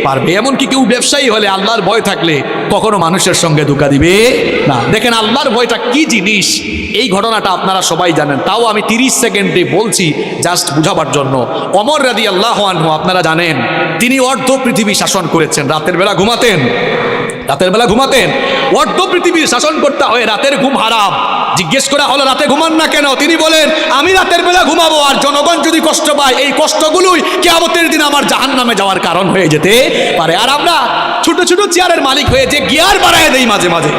পারবে। এমনকি কেউ ব্যবসায়ী হলে আল্লাহর ভয় থাকলে কখনো মানুষের সঙ্গে ধোঁকা দিবে না। দেখেন আল্লাহর ভয়টা কি জিনিস, এই ঘটনাটা আপনারা সবাই জানেন, তাও আমি 30 সেকেন্ডে বলছি জাস্ট বুঝাবার জন্য। ওমর রাদিয়াল্লাহু আনহু আপনারা জানেন তিনি অর্ধ পৃথিবী শাসন করেছেন। রাতের বেলা ঘুমাতেন, অর্ধ পৃথিবীর শাসন করতে হয়, রাতের ঘুম হারাম। জিজ্ঞেস করা হলো রাতে ঘুমান না কেন? তিনি বলেন আমি রাতের বেলা ঘুমাবো, আর জনগণ যদি কষ্ট পায় এই কষ্টগুলোই কিয়ামতের দিন আমার জাহান্নামে যাওয়ার কারণ হয়ে যেতে পারে। আর আমরা ছোট ছোট চেয়ারের মালিক হয়ে যে গিয়ার বাড়ায় দেই মাঝে মাঝে,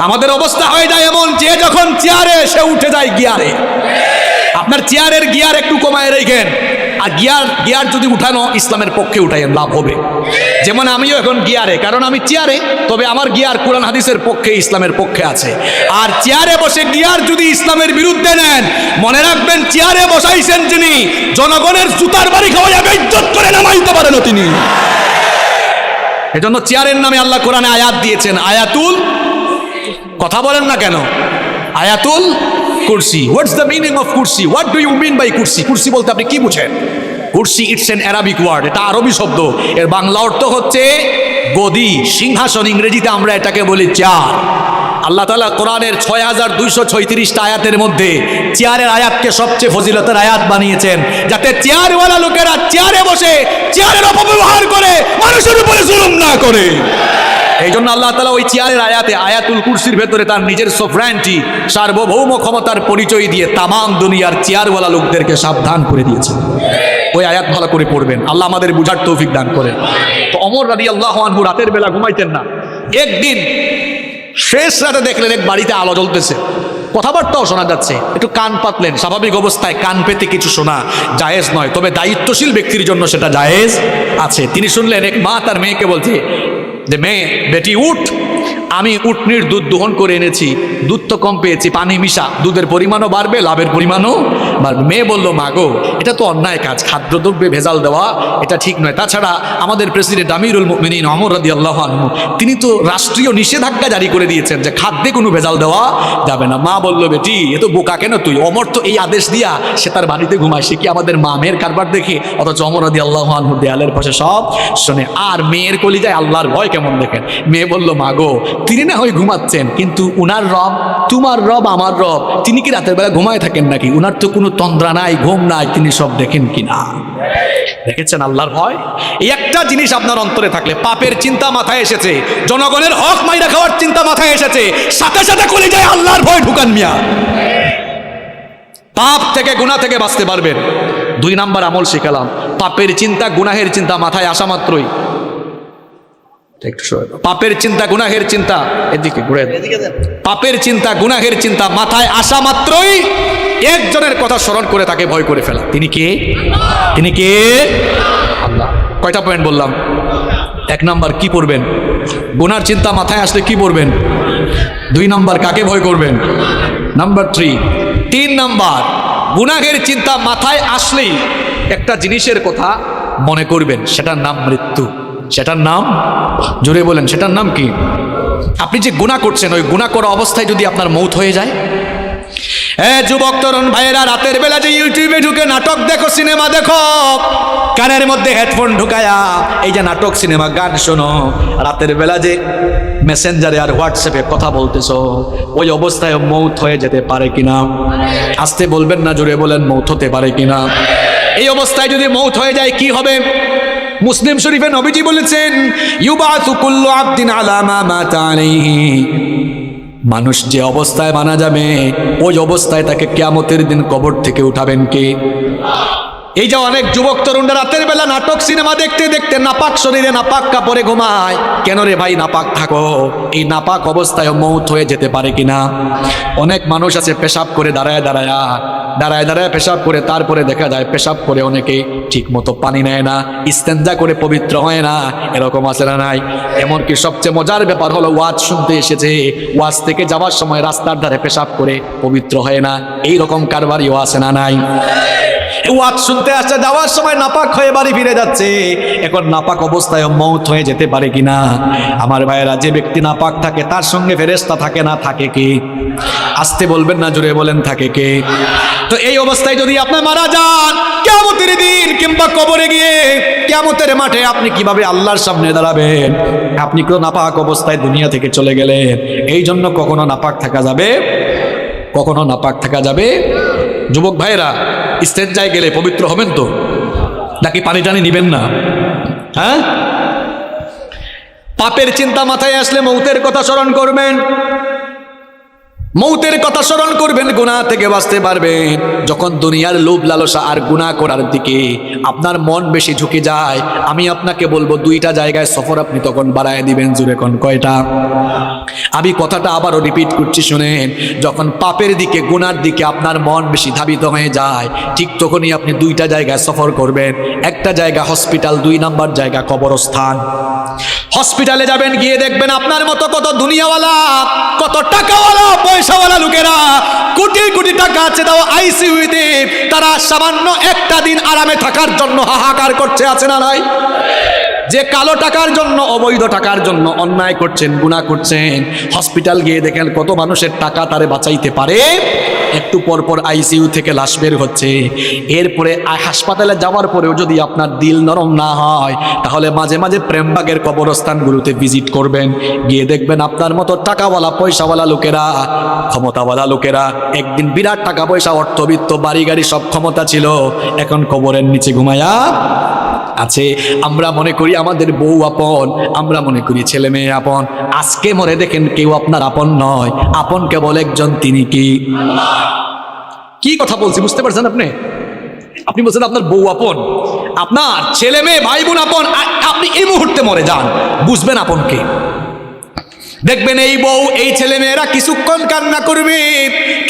আমাদের অবস্থা হয়ে যায় এমন যে যখন চেয়ারে সে উঠে যায় গিয়ারে। আপনার চেয়ারের গিয়ার একটু কমায় রেখেন, আর গিয়ার যদি উঠানো ইসলামের পক্ষে উঠাইয়েন, লাভ হবে। যেমন আমিও এখন গিয়ারে, কারণ আমি চেয়ারে, তবে আমার গিয়ার কোরআন হাদিসের পক্ষে, ইসলামের পক্ষে আছে। আর চেয়ারে বসে গিয়ার যদি ইসলামের বিরুদ্ধে নেন, মনে রাখবেন চেয়ারে বসাইছেন যিনি, জনগণের জুতার বাড়ি খাওয়াইয়া বেইজ্জত করে নামাইতে পারেন তিনি। এজন্য চেয়ারের নামে আল্লাহ কোরআনে আয়াত দিয়েছেন, আয়াতুল, কথা বলেন না কেন, আয়াতুল কুরসি। হোয়াটস দ্য মিনিং অফ কুরসি? What do you mean by কুরসি? কুরসি বলতে আপনি কি বুঝেন? কুরসি ইটস এন অ্যারাবিক ওয়ার্ড, এটা আরবি শব্দ, এর বাংলা অর্থ হচ্ছে গদি, সিংহাসন। ইংরেজিতে আমরা এটাকে বলি চেয়ার। আল্লাহ তাআলা কোরআনের ৬,২৩৬টা আয়াতের মধ্যে চেয়ারের আয়াতকে সবচেয়ে ফজিলতের আয়াত বানিয়েছেন, যাতে চেয়ারওয়ালা লোকেরা চেয়ারে বসে চেয়ারের অপব্যবহার করে মানুষের উপরে জুলুম না করে। এই জন্য আল্লাহ তাআলা ওই চেয়ারের আয়াতে, আয়াতুল কুরসির ভেতরে তার নিজের সফরানটি, সার্বভৌম ক্ষমতার পরিচয় দিয়ে তামাম দুনিয়ার চেয়ারওয়ালা লোকদেরকে সাবধান করে দিয়েছেন। ওই আয়াত ভালো করে পড়বেন, আল্লাহ আমাদের বুঝার তৌফিক দান করেন। তো ওমর রাদিয়াল্লাহু আনহু রাতের বেলা ঘুমাইতেন না। একদিন শেষ রাতে দেখলেন এক বাড়িতে আলো জ্বলতেছে, কথাবার্তাও শোনা যাচ্ছে। একটু কান পাতলেন, স্বাভাবিক অবস্থায় কান পেতে কিছু শোনা জায়েজ নয়, তবে দায়িত্বশীল ব্যক্তির জন্য সেটা জায়েজ আছে। তিনি শুনলেন এক মা তার মেয়েকে বলছে যে, মেয়ে, বেটি উঠ, আমি উটনির দুধ দোহন করে এনেছি, দুধ তো কম পেয়েছি, পানি মিশা, দুধের পরিমাণও বাড়বে, লাভের পরিমাণও বাড়বে। মেয়ে বলল, মা গো, এটা তো অন্যায় কাজ, খাদ্যদ্রব্যে ভেজাল দেওয়া এটা ঠিক নয়। তাছাড়া আমাদের প্রেসিডেন্ট আমিরুল মুমিনিন ওমর রাদিয়াল্লাহু আনহু, তিনি তো রাষ্ট্রীয় নিষেধাজ্ঞা জারি করে দিয়েছেন যে খাদ্যে কোনো ভেজাল দেওয়া যাবে না। মা বলল, বেটি, এ তো বোকা কেন তুই? ওমর তো এই আদেশ দিয়া সে তার বাড়িতে ঘুমায়, সে কি আমাদের মা মেয়ের কারবার দেখে? অথচ ওমর রাদিয়াল্লাহু আনহু দেয়ালের পাশে সব শোনে। আর মেয়ের কলিজায় আল্লাহর ভয় কেমন দেখেন। মেয়ে বলল, মা গো, তিনি না হয় ঘুমাচ্ছেন, কিন্তু উনার রব, তোমার রব, আমার রব, তিনি কি রাতের বেলা ঘুমায় থাকেন নাকি? উনার তো কোনো তন্দ্রা নাই, ঘুম নাই, তিনি সব দেখেন কিনা। দেখেছেন আল্লাহর ভয়? এই একটা জিনিস আপনার অন্তরে থাকলে, পাপের চিন্তা মাথায় এসেছে, জনগণের হক মাইরা খাওয়ার চিন্তা মাথায় এসেছে, সাথে সাথে কলিজায় আল্লাহর ভয় ঢুকান মিয়া। পাপ থেকে, গুনাহ থেকে বাঁচতে পারবেন। 2 নাম্বার আমল শিখালাম, পাপের চিন্তা, গুনাহের চিন্তা মাথায় আসা মাত্রই, পাপের চিন্তা, গুনাহের চিন্তা, এদিকে ঘুরে, পাপের চিন্তা, গুনাহের চিন্তা মাথায় আসা মাত্রই একজনের কথা স্মরণ করে তাকে ভয় করে ফেলা। তিনি কে? তিনি কে? আল্লাহ। কয়টা পয়েন্ট বললাম? 1 নাম্বার, কি পড়বেন? গুনার চিন্তা মাথায় আসলে কি পড়বেন? 2 নাম্বার, কাকে ভয় করবেন? নাম্বার 3। 3 নাম্বার, গুনাহের চিন্তা মাথায় আসলেই একটা জিনিসের কথা মনে করবেন, সেটার নাম মৃত্যু। সেটার নাম, জোরে বলেন, সেটার নাম কি? আপনি যে গুনাহ করছেন, ওই গুনাহ করা অবস্থায় যদি আপনার মৌত হয়ে যায়। যুবক তরুণ ভাইয়েরা, রাতের বেলা যে ইউটিউবে ঢুকে নাটক দেখো, সিনেমা দেখো, কানের মধ্যে হেডফোন ঢুকায়া এই যে নাটক, সিনেমা, গান শোনো, রাতের বেলা যে মেসেঞ্জারে আর হোয়াটসঅ্যাপে কথা বলতেছো, ওই অবস্থায় মৌত হয়ে যেতে পারে কিনা? আসতে বলবেন না, জোরে বলেন, মৌত হতে পারে কিনা? এই অবস্থায় যদি মৌত হয়ে যায় কি হবে? মুসলিম শরীফে নবীজি বলেছেন, ইউবাসু কুল্লু আবদিন আলা মা মাতা আলাইহি, মানুষ যে অবস্থায় মারা যাবে ওই অবস্থায় তাকে কিয়ামতের দিন কবর থেকে উঠাবেন কে? এই যে অনেক যুবক তরুণরা রাতের বেলা নাটক, সিনেমা দেখতে দেখতে নাপাক শরীরে, নাপাক কাপড়ে ঘুমায়। কেন রে ভাই নাপাক থাকো? এই নাপাক অবস্থায় মৌত হয়ে যেতে পারে কিনা? অনেক মানুষ আছে পেশাব করে দাঁড়ায় দাঁড়ায় পেশাব করে, তারপরে দেখা যায় পেশাব করে অনেকে ঠিক মতো পানি নেয় না, ইস্তেঞ্জা করে পবিত্র হয় না। এরকম আছে না নাই? এমনকি সবচেয়ে মজার ব্যাপার হলো, ওয়াজ শুনতে এসেছে, ওয়াজ থেকে যাওয়ার সময় রাস্তার ধারে পেশাব করে পবিত্র হয় না। এইরকম কারবারিও আছে না নাই? ওয়াজ শুনতে আসছে, যাওয়ার সময় নাপাক হয়ে বাড়ি ফিরে যাচ্ছে। এখন নাপাক অবস্থায় মৌত হয়ে যেতে পারে কিনা? আমার ভাইয়েরা, যে ব্যক্তি নাপাক থাকে তার সঙ্গে ফেরেশতা থাকে না, থাকে কে? আসতে বলবেন না, জোরে বলেন, থাকে কে? তো এই অবস্থায় যদি আপনি মারা যান, কিয়ামতের দিন কিংবা কবরে গিয়ে কিয়ামতের মাঠে আপনি কিভাবে আল্লাহর সামনে দাঁড়াবেন? আপনি তো নাপাক অবস্থায় দুনিয়া থেকে চলে গেলেন। এই জন্য কখনো নাপাক থাকা যাবে, কখনো নাপাক থাকা যাবে। যুবক ভাইয়েরা, ইস্তেঞ্জায় গেলে পবিত্র হবেন তো, নাকি পানি টানি নিবেন না? হ্যাঁ, পাপের চিন্তা মাথায় আসলে মৌতের কথা স্মরণ করবেন। মৌতের কথা স্মরণ করবেন, গুনাহ থেকে বাঁচতে পারবেন। যখন দুনিয়ার লোভ লালসা আর গুনাহ করার দিকে আপনার মন বেশি ঝুঁকে যায়, আমি আপনাকে বলবো দুইটা জায়গায় সফর আপনি তখন বাড়ায় দিবেন। জুড়ে কোন কয়টা? আমি কথাটা আবারও রিপিট করছি, শুনেন। যখন পাপের দিকে গুনার দিকে আপনার মন বেশি ধাবিত হয়ে যায়, ঠিক তখনই আপনি দুইটা জায়গায় সফর করবেন। একটা জায়গা হসপিটাল, 2 নাম্বার জায়গা কবরস্থান। হসপিটালে যাবেন, গিয়ে দেখবেন আপনার মতো কত দুনিয়াওয়ালা, কত টাকাওয়ালা, পয়সাওয়ালা লোকেরা, কোটি কোটি টাকা আছে দাও আইসিইউতে, তারা সামান্য একটা দিন আরামে থাকার জন্য হাহাকার করছে, আছে না নাই? যে কালো টাকার জন্য, অবৈধ টাকার জন্য অন্যায় করছেন, গুনাহ করছেন, হসপিটাল গিয়ে দেখেন কত মানুষের টাকা তারে বাঁচাইতে পারে। একটু পর পর আইসিইউ থেকে লাশ বের হচ্ছে। এরপরে হাসপাতালে যাওয়ার পরেও যদি আপনার দিল নরম না হয়, তাহলে মাঝে মাঝে প্রেমবাগের কবরস্থানগুলোতে ভিজিট করবেন। গিয়ে দেখবেন আপনার মতো টাকাওয়ালা, পয়সাওয়ালা লোকেরা, ক্ষমতাওয়ালা লোকেরা, একদিন বিরাট টাকা পয়সা, অর্থবিত্ত, বাড়ি গাড়ি সব ক্ষমতা ছিল, এখন কবরের নিচে ঘুমায়া আছে। আমরা মনে করি আমাদের বউ আপন, আমরা মনে করি ছেলে মেয়ে আপন। আজকে মরে দেখেন কেউ আপনার আপন নয়, আপন কেবল একজন, তিনি কি? কি কথা বলছি বুঝতে পারছেন আপনি? আপনি বলছেন আপনার বউ আপন, আপনার ছেলে মেয়ে ভাই বোন আপন, আপনি এই মুহূর্তে মরে যান, বুঝবেন আপন কে। দেখবেন এই বউ, এই ছেলে মেয়েরা কিছুক্ষণ কান্না করবে,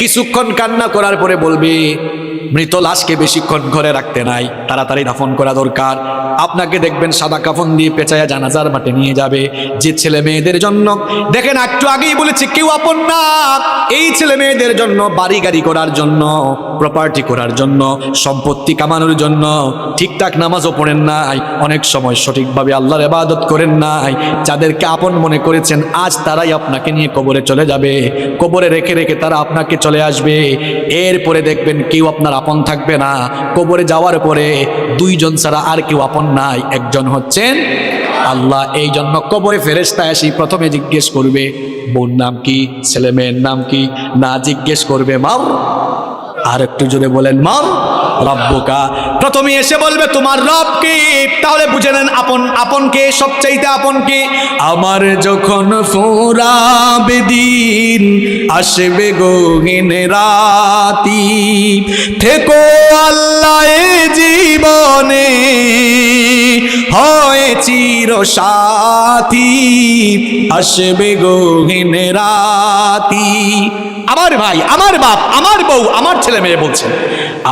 কিছুক্ষণ কান্না করার পরে বলবে মৃত লাশকে বেশিক্ষণ ঘরে রাখতে নাই, তাড়াতাড়ি দাফন করা দরকার। আপনাকে দেখবেন সাদা কাফন দিয়ে পেঁচায়া জানাজার মাঠে নিয়ে যাবে। যে ছেলে মেয়েদের জন্য, দেখেন একটু আগেই বলেছি কেউ আপন না, এই ছেলে মেয়েদের জন্য বাড়ি গাড়ি করার জন্য, প্রপার্টি করার জন্য, সম্পত্তি কামানোর জন্য ঠিকঠাক নামাজও পড়েন নাই, অনেক সময় সঠিকভাবে আল্লাহর ইবাদত করেন নাই, যাদেরকে আপন মনে করেছেন আজ তারাই আপনাকে নিয়ে কবরে চলে যাবে, কবরে রেখে রেখে তারা আপনাকে চলে আসবে। এরপরে দেখবেন কেউ আপনার আপন থাকবে না। কবরে যাওয়ার পরে 2 জন ছাড়া আর কেউ আপন নাই, একজন হচ্ছেন আল্লাহ। এই জন্য কবরে ফেরেশতা এসে প্রথমে জিজ্ঞেস করবে বোন নাম কি, ছেলে মেয়ের নাম কি, না জিজ্ঞেস করবে মাও। আর একটু জোরে বলেন মাও রব্বুকা। প্রথমে এসে বলবে তোমার রব কে, তাহলে বুঝে নেন আপন। আপন কে? সবচাইতে আপন কে? আমার যখন ফুরাবে দিন, আসবে গহীন রাতি, থেকো আল্লাহ এ জীবনে, হয় চির সাথী, আসবে গহীন রাতি। আমার ভাই, আমার বাপ, আমার বউ, আমার ছেলে মেয়ে বলছে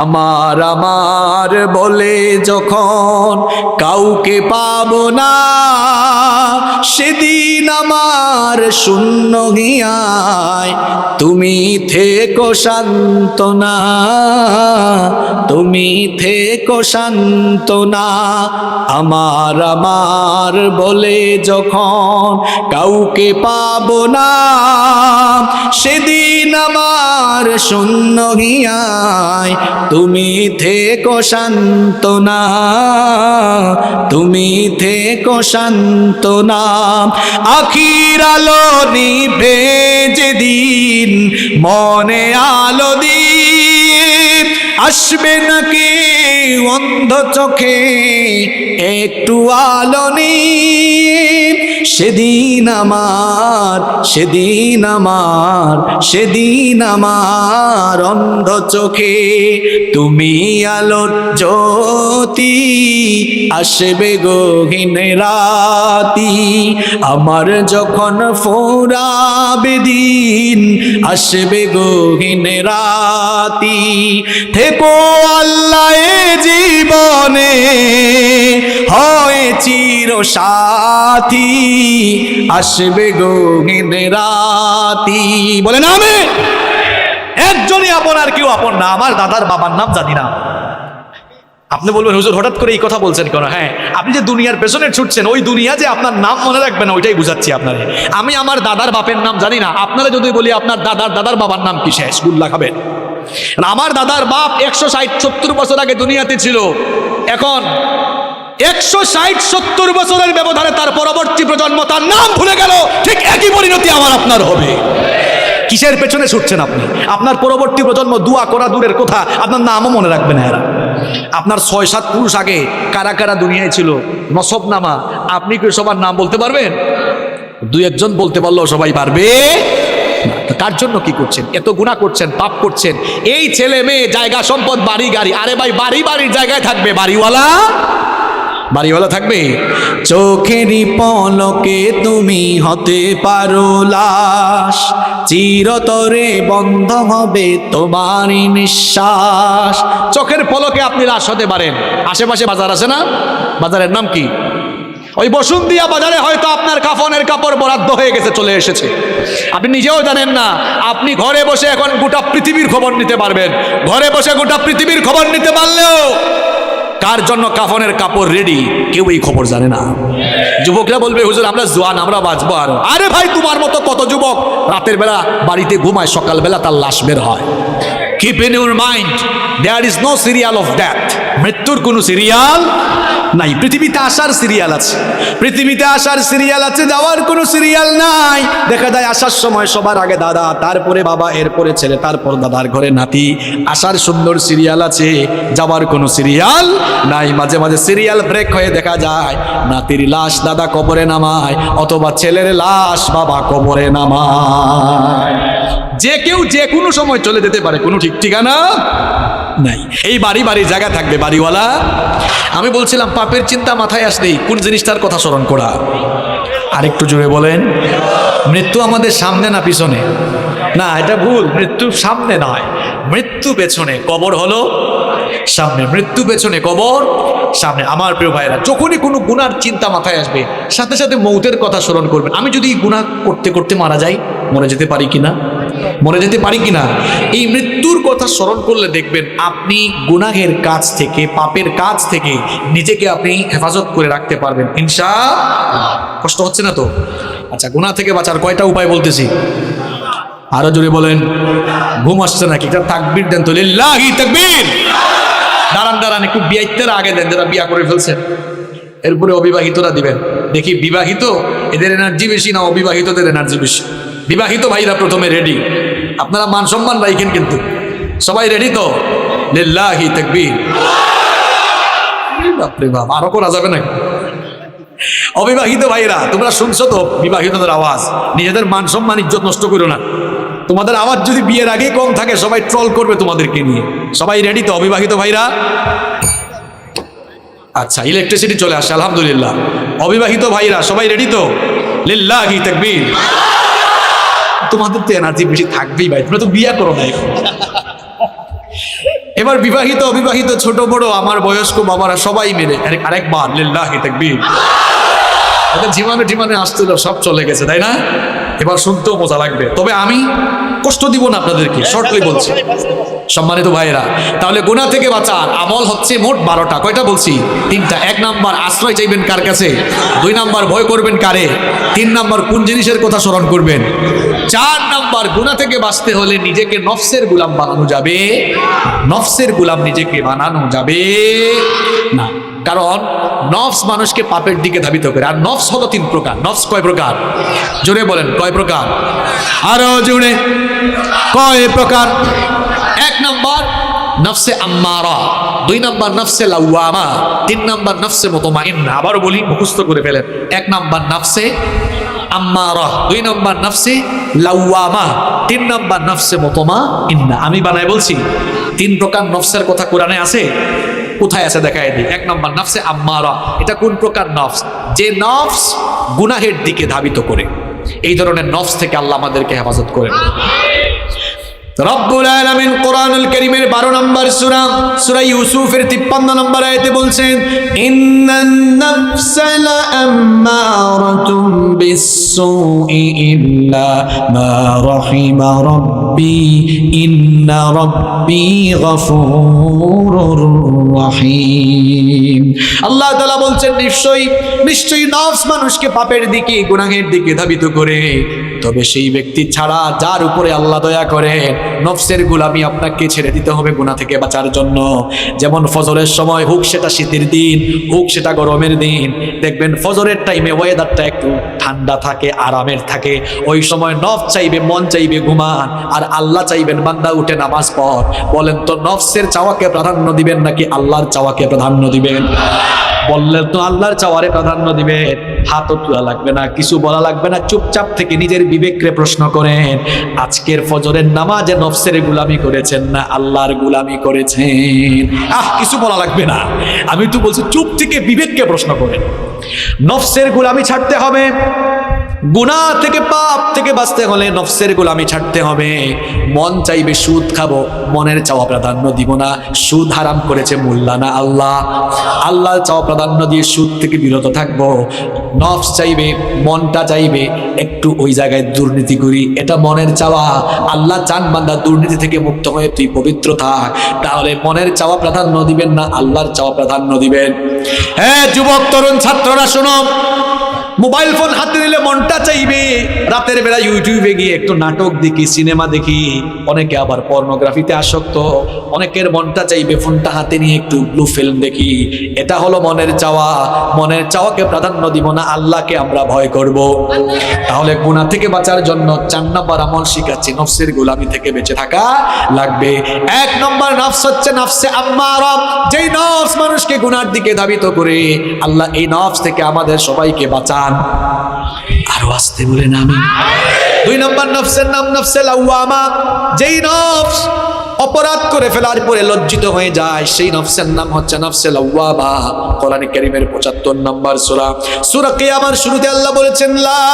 আমার আমার বলে যখন কাউকে পাবো না, সেদিন আমার শূন্য হিয়ায় তুমি থেকো সান্ত্বনা, তুমি থেকো সান্ত্বনা। আমার আমার বলে যখন কাউকে পাবো না, সেদিন আমার শূন্য হিয়ায় তুমি থেকো সান্ত্বনা, তুমি থেকো সান্ত্বনা। আখির আলো নিভে যেদিন মনে আলো দীপ, আসবে নাকি অন্ধ চোখে একটু আলো নিয়ে, সেদিন আমার, সেদিন আমার, সেদিন আমার অন্ধ চোখে তুমি আলোর জ্যোতি, আসবে গহীন রাতি। আমার যখন ফুরাবে দিন, আসবে গহীন রাতি, থেকো আল্লাহ এ জীবনে, হয় চির সাথী, আসবে গহীন রাতি। বলেন আমিন। একজনই আপন, আর কেউ আপন না। আমার দাদার বাবার নাম জানি না। আপনি বলবেন হুজুর হঠাৎ করে এই কথা বলছেন কেন? হ্যাঁ, আপনি যে দুনিয়ার পেছনে ছুটছেন, ওই দুনিয়া যে আপনার নাম মনে রাখবে না, ওইটাই বুঝাচ্ছি আপনারে। আমি আমার দাদার বাপের নাম জানি না। আপনারা যদি বলি আপনার দাদার বাবার নাম কি, শেষ গুল্লা খাবেন। আমার দাদার বাপ 160-70 বছর আগে দুনিয়াতে ছিল। এখন 160-70 বছরের ব্যবধানে তার পরবর্তী প্রজন্ম তার নাম ভুলে গেল। ঠিক একই পরিণতি আমার আপনার হবে। কিসের পেছনে ছুটছেন আপনি? আপনার পরবর্তী প্রজন্ম দোয়া করা দূরের কথা, আপনার নামও মনে রাখবে না এরা। আপনার 6-7 পুরুষ আগে কারা কারা দুনিয়ায় ছিল, নসবনামা, আপনি কি সবার নাম বলতে পারবেন? 2-1 জন বলতে পারলেও সবাই পারবে কার জন্য কি করছেন? এত গুনাহ করছেন, পাপ করছেন, এই ছেলে মেয়ে, জায়গা সম্পদ, বাড়ি গাড়ি। আরে ভাই, বাড়ির জায়গায় থাকবে, বাড়িওয়ালা থাকবে। চোখেরই পলকে তুমি হতে পারো লাশ, চিরতরে বন্ধ হবে তোমারই নিঃশ্বাস। চোখের পলকে আপনি লাশ হতে পারেন। আশেপাশে বাজার আছে না? বাজারের নাম কি? ওই বসুন্ধিয়া বাজারে হয়তো আপনার কাফনের কাপড় বরাদ্দ হয়ে গেছে, চলে এসেছে, আপনি নিজেও জানেন না। আপনি ঘরে বসে এখন গোটা পৃথিবীর খবর নিতে পারবেন। ঘরে বসে গোটা পৃথিবীর খবর নিতে পারলেও কার জন্য কাফনের কাপড় রেডি কেউ এই খবর জানে না। যুবকরা বলবে, হুজুর আমরা জোয়ান, আমরা বাঁচবো আরো। আরে ভাই, তোমার মতো কত যুবক রাতের বেলা বাড়িতে ঘুমায়, সকালবেলা তার লাশ বের হয়। Keep in your mind, there is no serial of death. মৃত্যুর কোনো সিরিয়াল নাই। পৃথিবীতে আসার সিরিয়াল আছে, পৃথিবীতে আসার সিরিয়াল আছে, যাওয়ার কোনো সিরিয়াল নাই। দেখা যায় আসার সময় সবার আগে দাদা, তারপরে বাবা, এরপরে ছেলে, তারপর দাদার ঘরে নাতি। আসার সুন্দর সিরিয়াল আছে, যাওয়ার কোনো সিরিয়াল নাই। মাঝে মাঝে সিরিয়াল ব্রেক হয়ে দেখা যায় নাতির লাশ দাদা কবরে নামায়, অথবা ছেলের লাশ বাবা কবরে নামায়। যে কেউ যে কোনো সময় চলে যেতে পারে, কোনো ঠিক ঠিকানা নাই। এই বাড়ির জায়গা থাকবে, বাড়িওয়ালা। আমি বলছিলাম পাপের চিন্তা মাথায় আসলেই কোন জিনিসটার কথা স্মরণ করা? আরেকটু জোরে বলেন। মৃত্যু আমাদের সামনে না পিছনে? না, এটা ভুল। মৃত্যু সামনে নয়, মৃত্যু পেছনে। কবর হলো সামনে, মৃত্যু পেছনে, কবর সামনে। আমার প্রিয় ভাইরা, যখনই কোনো গুনার চিন্তা মাথায় আসবে, সাথে সাথে মৌতের কথা স্মরণ করবেন। আমি যদি গুনাহ করতে করতে মারা যাই, মরে যেতে পারি কিনা, এই মৃত্যুর কথা স্মরণ করলে দেখবেন আপনি গুনাহের কাজ থেকে, পাপের কাজ থেকে নিজেকে আপনি হেফাজত করে রাখতে পারবেন ইনশাআল্লাহ। কষ্ট হচ্ছে না তো? আচ্ছা, গুনাহ থেকে বাঁচার কয়টা উপায় বলতেছি, আরো জোরে বলেন। ঘুম আসছে নাকি? একটা তাকবীর দেন তো, লিল্লাহি তাকবীর। দাঁড়ান, একটু বিয়ের আগে দেন, যারা বিয়া করে ফেলছেন। এরপরে অবিবাহিতরা দিবেন। দেখি বিবাহিত এদের এনার্জি বেশি না অবিবাহিতদের এনার্জি বেশি? বিবাহিত ভাইরা প্রথমে রেডি। আপনারা মান সম্মান রাখেন, কিন্তু সবাই রেডি তো? লিল্লাহি তাকবীর। বাপরে বাপ, আরো করা যাবে নাকি? অবিবাহিত ভাইরা, তোমরা শুনছো তো বিবাহিতদের আওয়াজ। নিজেদের মান সম্মান ইজ্জত নষ্ট করো না। তোমাদের আওয়াজ যদি বিয়ের আগেই কম থাকে, সবাই ট্রল করবে তোমাদেরকে নিয়ে। সবাই রেডি তো অবিবাহিত ভাইরা? আচ্ছা, ইলেকট্রিসিটি চলে আসে, আলহামদুলিল্লাহ। অবিবাহিত ভাইরা সবাই রেডি তো? লিল্লাহি তাকবীর। তোমাদের তো এনার্জি বেশি থাকবেই ভাই, তোমরা তো বিয়া করো না এখন। এবার বিবাহিত অবিবাহিত, ছোট বড়, আমার বয়স্ক বাবারা সবাই মিলে আরেকবার লিল্লাহি তাকবীর। ওদের জীবনে আসছিল, সব চলে গেছে, তাই না? এবার শুনতেও মজা লাগবে। তবে আমি কষ্ট দিব না আপনাদেরকে, শর্টলি বলছি সম্মানিত ভাইয়েরা। তাহলে গুনাহ থেকে বাঁচার আমল হচ্ছে মোট 12টা। কয়টা বলছি? 3টা। 1 নাম্বার, আশ্রয় চাইবেন কার কাছে? 2 নাম্বার, ভয় করবেন কারে? 3 নাম্বার, কোন জিনিসের কথা স্মরণ করবেন? 4 নাম্বার, গুনাহ থেকে বাঁচতে হলে নিজেকে নফসের গোলাম বানানো যাবে, নফসের গোলাম নিজেকে বানানো যাবে না। কারণ নফস মানুষকে পাপের দিকে ধাবিত করে। আর নফস হলো 3 প্রকার। নফস কয় প্রকার? জোরে বলেন, কয় প্রকার? আরো জোরে, কয় প্রকার? 1 নাম্বার নফসে আম্মারা, 2 নাম্বার নফসে লাওয়ামা, 3 নাম্বার নফসে মুতমাইন্না। আবারও বলি, মুখস্থ করে ফেলেন। 1 নাম্বার নফসে আম্মারা, 2 নাম্বার নফসে লাওয়ামা, 3 নাম্বার নফসে মুতমাইন্না। আমি বানায় বলছি, 3 প্রকার নফসের কথা কোরআনে আছে। কোথায় আছে দেখায় দিই। 1 নাম্বার নফসে আম্মারা। এটা কোন প্রকার নফস? যে নফস গুনাহের দিকে ধাবিত করে। এই ধরনের নফস থেকে আল্লাহ আমাদেরকে হেফাজত করেন। রব্বুল আলামিন কোরআনুল কারীমের 12 নম্বর সূরা ইউসুফের 53 নম্বর আয়াতে বলছেন, ইন্নান নাফসা লাআম্মারাতুম বিস-সুই ইল্লা মা রাহিমা রাব্বি ইন্না রাব্বি গফুরুর রহিম। আল্লাহ তাআলা বলছেন, নিশ্চয়ই নফস মানুষকে পাপের দিকে, গুনাহের দিকে ধাবিত করে। তবে সেই ব্যক্তি ছাড়া যার উপরে আল্লাহ দয়া করেন, নফসের গোলামি আপনাকে ছেড়ে দিতে হবে গুনাহ থেকে বাঁচার জন্য। যেমন ফজরের সময়, হোক সেটা শীতের দিন, হোক সেটা গরমের দিন, দেখবেন ফজরের টাইমে ওয়েদারটা একটু ঠান্ডা থাকে, আরামের থাকে। ওই সময় নফস চাইবে, মন চাইবে ঘুমান, আর আল্লাহ চাইবেন বান্দা উঠে নামাজ পড়। বলেন তো, নফসের চাওয়াকে প্রাধান্য দিবেন নাকি আল্লাহর চাওয়াকে প্রাধান্য দিবেন? বললেন তো আল্লাহর চাওয়ারে প্রাধান্য দিবেন। হাতও তোলা লাগবে না, কিছু বলা লাগবে না, চুপচাপ থেকে নিজের বিবেককে প্রশ্ন করেন, আজকের ফজরের নামাজে নফসের গোলামি করেছেন না আল্লাহর গোলামি করেছেন? কিছু বলা লাগবে না, আমি তো বলছি চুপ থেকে বিবেককে প্রশ্ন করেন। নফসের গোলামি ছাড়তে হবে, গুনাহ থেকে পাপ থেকে বাঁচতে হলে নফসের গোলামি ছাড়তে হবে। মন চাইবে সুদ খাবো, মনের চাওয়া প্রাধান্য দিব না। সুদ হারাম করেছে মোল্লানা আল্লাহ, আল্লাহর চাওয়া প্রাধান্য দিয়ে সুদ থেকে বিরত থাকবো। নফস চাইবে, মনটা চাইবে একটু ওই জায়গায় দুর্নীতি করি, এটা মনের চাওয়া। আল্লাহ চান বান্দা দুর্নীতি থেকে মুক্ত হয়ে তুই পবিত্র থাক, তাহলে মনের চাওয়া প্রাধান্য দিবেন না, আল্লাহর চাওয়া প্রাধান্য দিবেন। হ্যাঁ যুবক তরুণ ছাত্ররা শোনো, মোবাইল ফোন হাতে নিলে মনটা চাইবে রাতের বেলা ইউটিউবে গিয়ে একটু নাটক দেখি, সিনেমা দেখি, অনেকে আবার পর্নোগ্রাফিতে আসক্ত, অনেকের মনটা চাইবে ফোনটা হাতে নিয়ে একটু ব্লু ফিল্ম দেখি। এটা হলো মনের চাওয়া। মনের চাওয়াকে প্রাধান্য দিব না, আল্লাহকে আমরা ভয় করব। তাহলে গুনাহ থেকে বাঁচার জন্য 4 নম্বর আমল শিখাচ্ছি, নফসের গোলামি থেকে বেঁচে থাকা লাগবে। 1 নম্বর নফস হচ্ছে নফসে আম্মারা, যেই নফস মানুষকে গুনার দিকে ধাবিত করে। আল্লাহ এই নফস থেকে আমাদের সবাইকে বাঁচান। আরো আসতে বলেন আমিন। 2 নম্বর নফসের নাম নফসে লাওয়ামা, যেই নফস অপরাধ করে ফেলার পরে লজ্জিত হয়ে যায়, সেই নফসের নাম হচ্ছে নফসে লাওয়ামা। কোরআনে কারীমের 75 নম্বর সূরা, সূরা কিয়ামার শুরুতে আল্লাহ বলেছেন, লা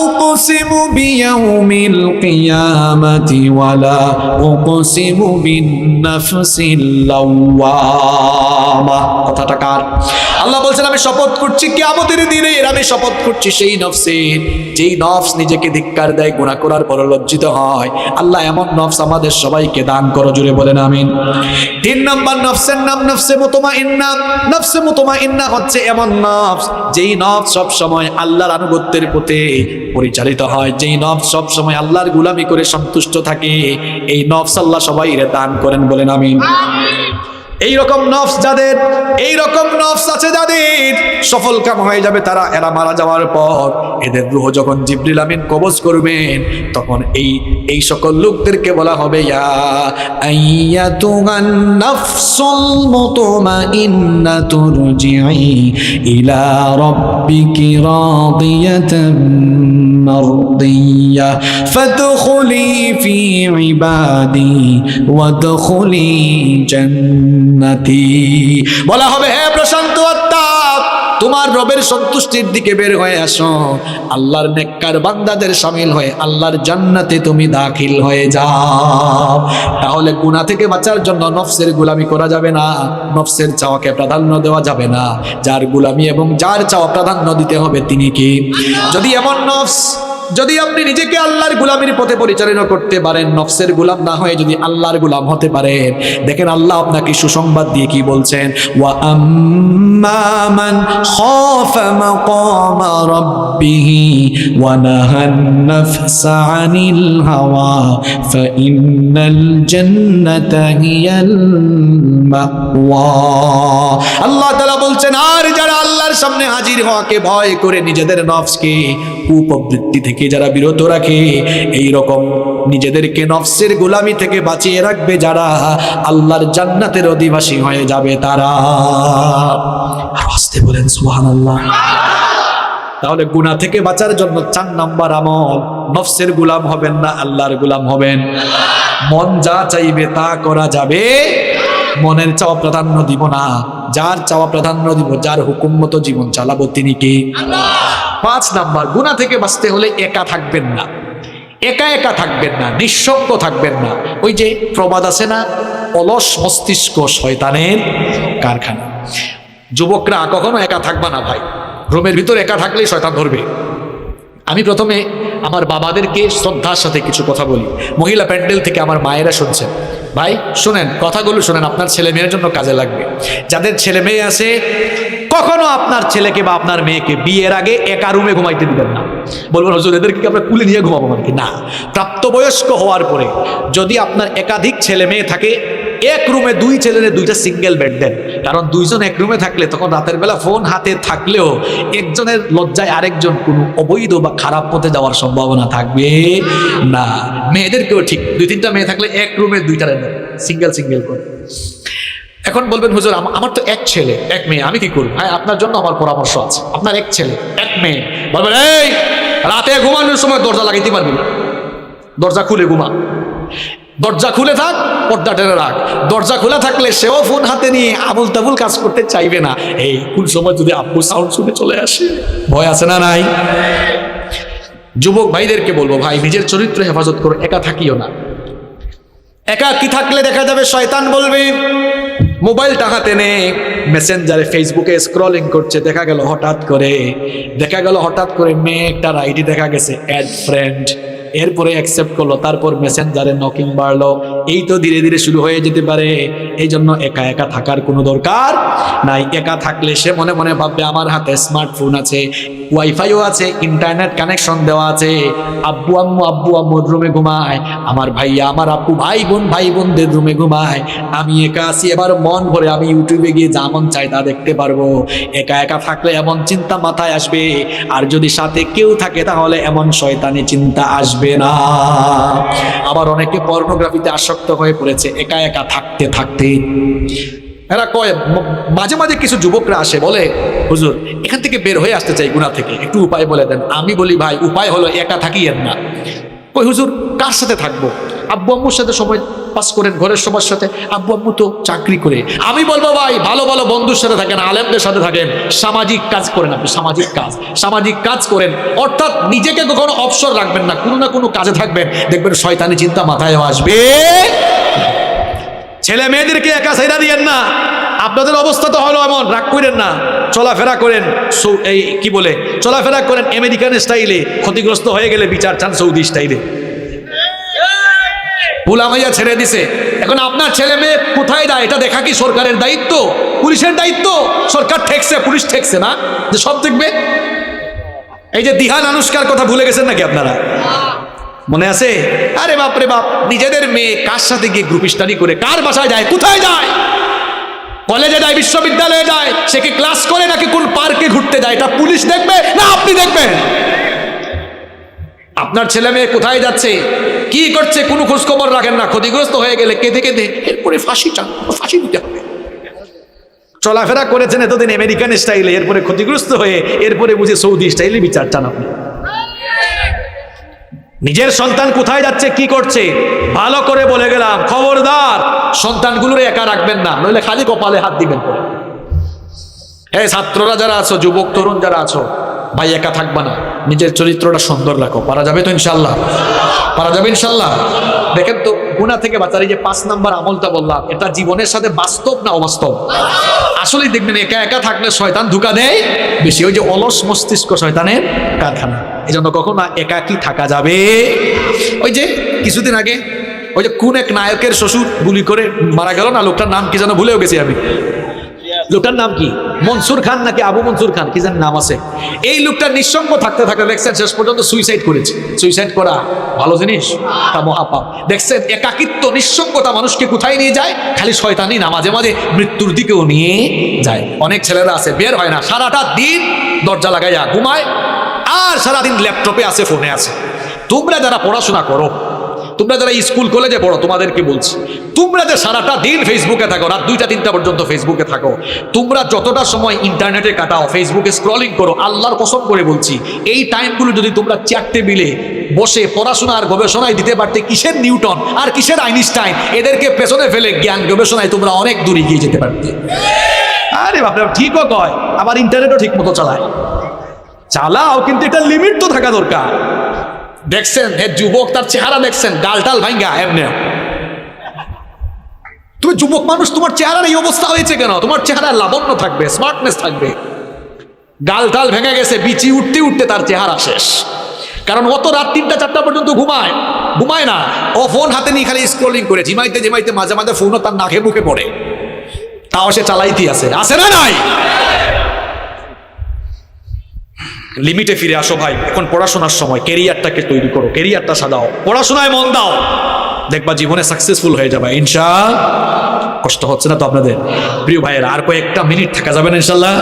উকসিমু বিয়াউমিল কিয়ামাতি ওয়ালা উকসিমু বিন নাফসিল লাওয়ামা। কথাটা কার? আল্লাহ বলছেন আমি শপথ করছি কিয়ামতের দিনে, আমি শপথ করছি সেই নফসের, যেই নফস নিজেকে ধিক্কার দেয়, গুনাহ করার পর লজ্জিত হয়। আল্লাহ এমন নফস আমাদের সবাইকে দান করো, জুড়ে বলেন আমিন। 3 নম্বর নফসের নাম নফসে মুতমাইন্না। নফসে মুতমাইন্না হচ্ছে এমন নফস, যেই নফস সব সময় আল্লাহর আনুগত্যের পথে পরিচালিত হয়, যেই নফস সব সময় আল্লাহর গোলামি করে সন্তুষ্ট থাকে। এই নফস আল্লাহ সবাইকে দান করেন, বলেন আমিন। এইরকম নফস যাদের, এইরকম নফস আছে যাদের, সফল কাম হয়ে যাবে তারা। এরা মারা যাওয়ার পর এদের রূহ যখন জিবরিল আমিন কবজ করবেন, তখন এই সকল লোকদেরকে বলা হবে, ইয়া আইয়াতুহান নাফসুল মুতমাইন্নাতু রজিই ইলা রাব্বিকি রাদিয়াতাম মারদিয়া ফাদখুলি ফি ইবাদি ওয়াদখুলি জান্নাতি। বলা হবে, হে প্রশান্ত আত্মা, তোমার রবের সন্তুষ্টির দিকে বের হয়ে আসো, আল্লাহর নেককার বান্দাদের শামিল হয়ে আল্লাহর জান্নাতে তুমি দাখিল হয়ে যাও। তাহলে গুনাহ থেকে বাঁচার জন্য নফসের গোলামি করা যাবে না, নফসের চাওয়াকে প্রাধান্য দেওয়া যাবে না। যার গোলামি এবং যার চাওয়া প্রাধান্য দিতে হবে তিনি কি? যদি এমন নফস, যদি আপনি নিজেকে আল্লাহর গোলামির পথে পরিচালনা করতে পারেন, নফসের গোলাম না হয়ে যদি আল্লাহর গোলাম হতে পারেন, দেখেন আল্লাহ আপনাকে সুসংবাদ দিয়ে কি বলছেন, ওয়া আম্মা মান খাফা মাকামা রাব্বিহি ওয়া নাহান নাফসা আনিল হাওয়া ফাইন্নাল জান্নাতা হিয়াল মাওয়া। আল্লাহ তাআলা বলছেন, আর যারা আল্লাহর সামনে হাজির হওয়াকে ভয় করে নিজেদের নফসকে কুপ্রবৃত্তি থেকে যারা বিরত রাখে, এই রকম নিজেদেরকে নফসের গোলামি থেকে বাঁচিয়ে রাখবে যারা, আল্লাহর জান্নাতের অধিবাসী হয়ে যাবে তারা। আস্তে বলেন সুবহানাল্লাহ। তাহলে গুনাহ থেকে বাঁচার জন্য 4 নম্বর আমল, নফসের গোলাম হবেন না, আল্লাহর গোলাম হবেন। মন যা চাইবে তা করা যাবে, মনের চাওয়া প্রাধান্য দিব না, যার চাওয়া প্রাধান্য দিব, যার হুকুম মতো জীবন চালাবো তিনি কে? আল্লাহ। 5 নাম্বার, গুনাহ থেকে বাঁচতে হলে একা থাকবেন না, একা একা থাকবেন না, নিঃসঙ্গ থাকবেন না। ওই যে প্রবাদ আছে না, অলস মস্তিষ্ক শয়তানের কারখানা। যুবকরা কখনো একা থাকবা না ভাই, রুমের ভিতর একা থাকলেই শয়তান ধরবে। আমি প্রথমে আমার বাবাদেরকে শ্রদ্ধার সাথে কিছু কথা বলি, মহিলা প্যান্ডেল থেকে আমার মায়েরা শুনছেন, ভাই শোনেন, কথাগুলো শোনেন, আপনার ছেলে মেয়ের জন্য কাজে লাগবে। যাদের ছেলে মেয়ে আছে, কখনো আপনার ছেলেকে বা আপনার মেয়েকে বিয়ের আগে একা রুমে ঘুমাইতে দিবেন না। বলবেন হুজুর এদেরকে আমরা কুলে নিয়ে ঘুমাবো মানে কি? না, প্রাপ্তবয়স্ক হওয়ার পরে যদি আপনার একাধিক ছেলে মেয়ে থাকে, এক রুমে 2 ছেলের 2টা সিঙ্গেল বেড দেন। কারণ 2 জন এক রুমে থাকলে তখন রাতের বেলা ফোন হাতে থাকলেও একজনের লজ্জায় আরেকজন কোনো অবৈধ বা খারাপ পথে যাওয়ার সম্ভাবনা থাকবে না। মেয়েদেরকেও ঠিক, 2-3টা মেয়ে থাকলে এক রুমে 2টা দেন, সিঙ্গেল সিঙ্গেল করে। এখন বলবেন হুজুর আমার তো 1 ছেলে 1 মেয়ে, আমি কি করব? হ্যাঁ, আপনার জন্য আমার পরামর্শ আছে। আপনার 1 ছেলে 1 মেয়ে বলবেন এই রাতে ঘুমানোর সময় দরজা লাগাইতে পারবি না, দরজা খুলে ঘুমা, দরজা খুলে থাক, পর্দা টেনে রাখ। দরজা খোলা থাকলে সেও ফোন হাতে নিয়ে আবুল তাবুল কাজ করতে চাইবে না। এই কোন সময় যদি আব্বু সাউন্ড শুনে চলে আসে, ভয় আছে না নাই? যুবক ভাইদেরকে বলবো, ভাই নিজের চরিত্র হেফাজত করো, একা থাকিও না। একা কি থাকলে দেখা যাবে শয়তান বলবে, মোবাইলটা হাতে নে, মেসেঞ্জারে ফেসবুকে স্ক্রলিং করছে, দেখা গেল হঠাৎ করে মেয়েটার আইডি দেখা গেছে অ্যাড ফ্রেন্ড, এরপরে অ্যাকসেপ্ট করলো, তারপর মেসেঞ্জারে নকিং বাড়লো। এই তো ধীরে ধীরে শুরু হয়ে যেতে পারে। এই জন্য একা একা থাকার কোনো দরকার নাই। একা থাকলে সে মনে মনে ভাববে আমার হাতে স্মার্টফোন আছে, ওয়াইফাইও আছে, ইন্টারনেট কানেকশন দেওয়া আছে, আব্বু আম্মুর রুমে ঘুমায়, আমার ভাইয়া আমার আব্বু ভাই বোনদের রুমে ঘুমায়, আমি একা আছি, এবার মন ভরে আমি ইউটিউবে গিয়ে যা মন চাই তা দেখতে পারবো। একা একা থাকলে এমন চিন্তা মাথায় আসবে, আর যদি সাথে কেউ থাকে তাহলে এমন শয়তানি চিন্তা আসবে না। আবার অনেকে পর্নোগ্রাফিতে আসক্ত হয়ে পড়েছে একা একা থাকতে থাকতে। এরা কয়, মাঝে মাঝে কিছু যুবকরা আসে, বলে হুজুর এখান থেকে বের হয়ে আসতে চাই গুনাহ থেকে, একটু উপায় বলে দেন। আমি বলি ভাই উপায় হলো একা থাকিয়েন না। কই হুজুর কার সাথে থাকবো? আব্বু আম্মুর সাথে সময় পাস করেন, ঘরের সবার সাথে, আব্বু আম্মু তো চাকরি করে। আমি বলবো ভাই ভালো ভালো বন্ধুর সাথে থাকেন, আলেমদের সাথে থাকেন, সামাজিক কাজ করেন, আপনি সামাজিক কাজ করেন। অর্থাৎ নিজেকে কখনো অবসর রাখবেন না, কোনো না কোনো কাজে থাকবেন, দেখবেন শয়তানি চিন্তা মাথায় আসবে। ছেলে মেয়েদেরকে একা ছাইড়া দিয়েন না। আপনাদের অবস্থা তো হলো এমন, রাগ করেন না, চলাফেরা করেন চলাফেরা করেন আমেরিকান স্টাইলে, ক্ষতিগ্রস্ত হয়ে গেলে বিচার চান সৌদি স্টাইলে। বুলামাইয়া ছেড়ে দিছে, এখন আপনার ছেলে মেয়ে কোথায় যায় এটা দেখা কি সরকারের দায়িত্ব, পুলিশের দায়িত্ব? সরকার ঠেকছে, পুলিশ ঠেকছে না যে সব দেখবে? এই যে দিহান আনুষ্কার কথা ভুলে গেছেন নাকি আপনারা? মনে আছে? আরে বাপরে বাপ, নিজেদের মেয়ে কার সাথে গিয়ে গ্রুপ স্টাডি করে, কার বাসায় যায়, কোথায় যায়, কলেজে যায়, বিশ্ববিদ্যালয়ে যায়, সে কি ক্লাস করে নাকি কোন পার্কে ঘুরতে যায়, এটা পুলিশ দেখবে না আপনি দেখবেন? আপনার ছেলে মেয়ে কোথায় যাচ্ছে, কি করছে, কোনো খোঁজ খবর রাখেন না। ক্ষতিগ্রস্ত হয়ে গেলে কেঁদে কেঁদে এরপরে ফাঁসি দিতে হবে। চলাফেরা করেছেন এতদিন আমেরিকান স্টাইলে, এরপরে ক্ষতিগ্রস্ত হয়ে এরপরে বুঝে সৌদি স্টাইলে বিচার চান আপনি। নিজের সন্তান কোথায় যাচ্ছে, কি করছে, ভালো করে বলে গেলাম, খবরদার সন্তানগুলোর একা রাখবেন না, নইলে খালি কপালে হাত দিবেন। এই ছাত্ররা যারা আছো, যুবক তরুণ যারা আছো, ভাই একা থাকবা না, নিজের চরিত্রটা সুন্দর রাখো। পারা যাবে তো ইনশাল্লাহ? পারা যাবে ইনশাল্লাহ? দেখেন তো, গুনাহ থেকে বাঁচার এই যে 5 নাম্বার আমলটা বললাম, এটা জীবনের সাথে বাস্তব না অবাস্তব? আসলেই দেখবেন একা একা থাকলে শয়তান ধোঁকা দেয় বেশি। ওই যে অলস মস্তিষ্ক শয়তানের কারখানা। এই জন্য কখনো একাকী থাকা যাবে। ওই যে কিছুদিন আগে ওই যে কোন এক নায়কের শ্বশুর গুলি করে মারা গেল না, লোকটার নাম কি যেন ভুলেও গেছি আমি। লোকটার নাম কি, মনসুর খান নাকি আবু মনসুর খান, কি যেন নাম আছে। এই লোকটা নিঃসঙ্গ থাকতে থাকতে দেখছেন শেষ পর্যন্ত সুইসাইড করেছে। সুইসাইড করা ভালো জিনিস, তা মহাপাপ। দেখছেন একাকিত্ব, নিঃসঙ্গতা মানুষকে কোথায় নিয়ে যায়? খালি শয়তানি না, মাঝে মাঝে মৃত্যুর দিকেও নিয়ে যায়। অনেক ছেলেরা আছে বের হয় না, সারাটা দিন দরজা লাগাইয়া ঘুমায়, আর সারাদিন ল্যাপটপে আছে, ফোনে আছে। তোমরা যারা পড়াশোনা করো, তোমরা যারা স্কুল কলেজে পড়ো, তোমাদেরকে বলছি, তোমরা যে সারাটা দিন ফেসবুকে থাকো, রাত 2টা-3টা পর্যন্ত ফেসবুকে থাকো, তোমরা যতটা সময় ইন্টারনেটে কাটাও, ফেসবুকে স্ক্রলিং করো, আল্লাহর কসম করে বলছি, এই টাইমগুলো যদি তোমরা চেয়ার টেবিলে বসে পড়াশোনা আর গবেষণায় দিতে পারতে, কিসের নিউটন আর কিসের আইনস্টাইন, এদেরকে পেছনে ফেলে জ্ঞান গবেষণায় তোমরা অনেক দূরে গিয়ে যেতে পারতে। আরে বাপরে, ঠিকও কয়, আবার ইন্টারনেটও ঠিক মতো চালাও, কিন্তু এটা লিমিট তো থাকা দরকার। দেখছেন হে যুবক, তার চেহারা দেখছেন, গালটাল ভাঙ্গা এমনি। তুমি যুবক মানুষ, তোমার চেহারার এই অবস্থা হয়েছে কেন? তোমার চেহারা লাবণ্য থাকবে, স্মার্টনেস থাকবে, গালটাল ভেঙে গেছে, বিচি উঠতে উঠতে তার চেহারা শেষ। কারণ অত রাত 3টা-4টা পর্যন্ত ঘুমায় না, ও ফোন হাতে নিয়ে খালি স্ক্রলিং করে, ঝিমাইতে মাঝে মাঝে ফোনও তার নাকে মুখে পড়ে, তাও সে চালাইতে আছে না নাই? লিমিটে ফিরে আসো ভাই, এখন পড়াশোনার সময়। ক্যারিয়ারটাকে তৈরি করো, ক্যারিয়ারটা সাজাও, পড়াশোনায় মন দাও, দেখবা জীবনে সাকসেসফুল হয়ে যাবে ইনশাআল্লাহ। কষ্ট হচ্ছে না তো আপনাদের? প্রিয় ভাইয়েরা, আর কয়েকটা মিনিট থাকা যাবে না ইনশাআল্লাহ?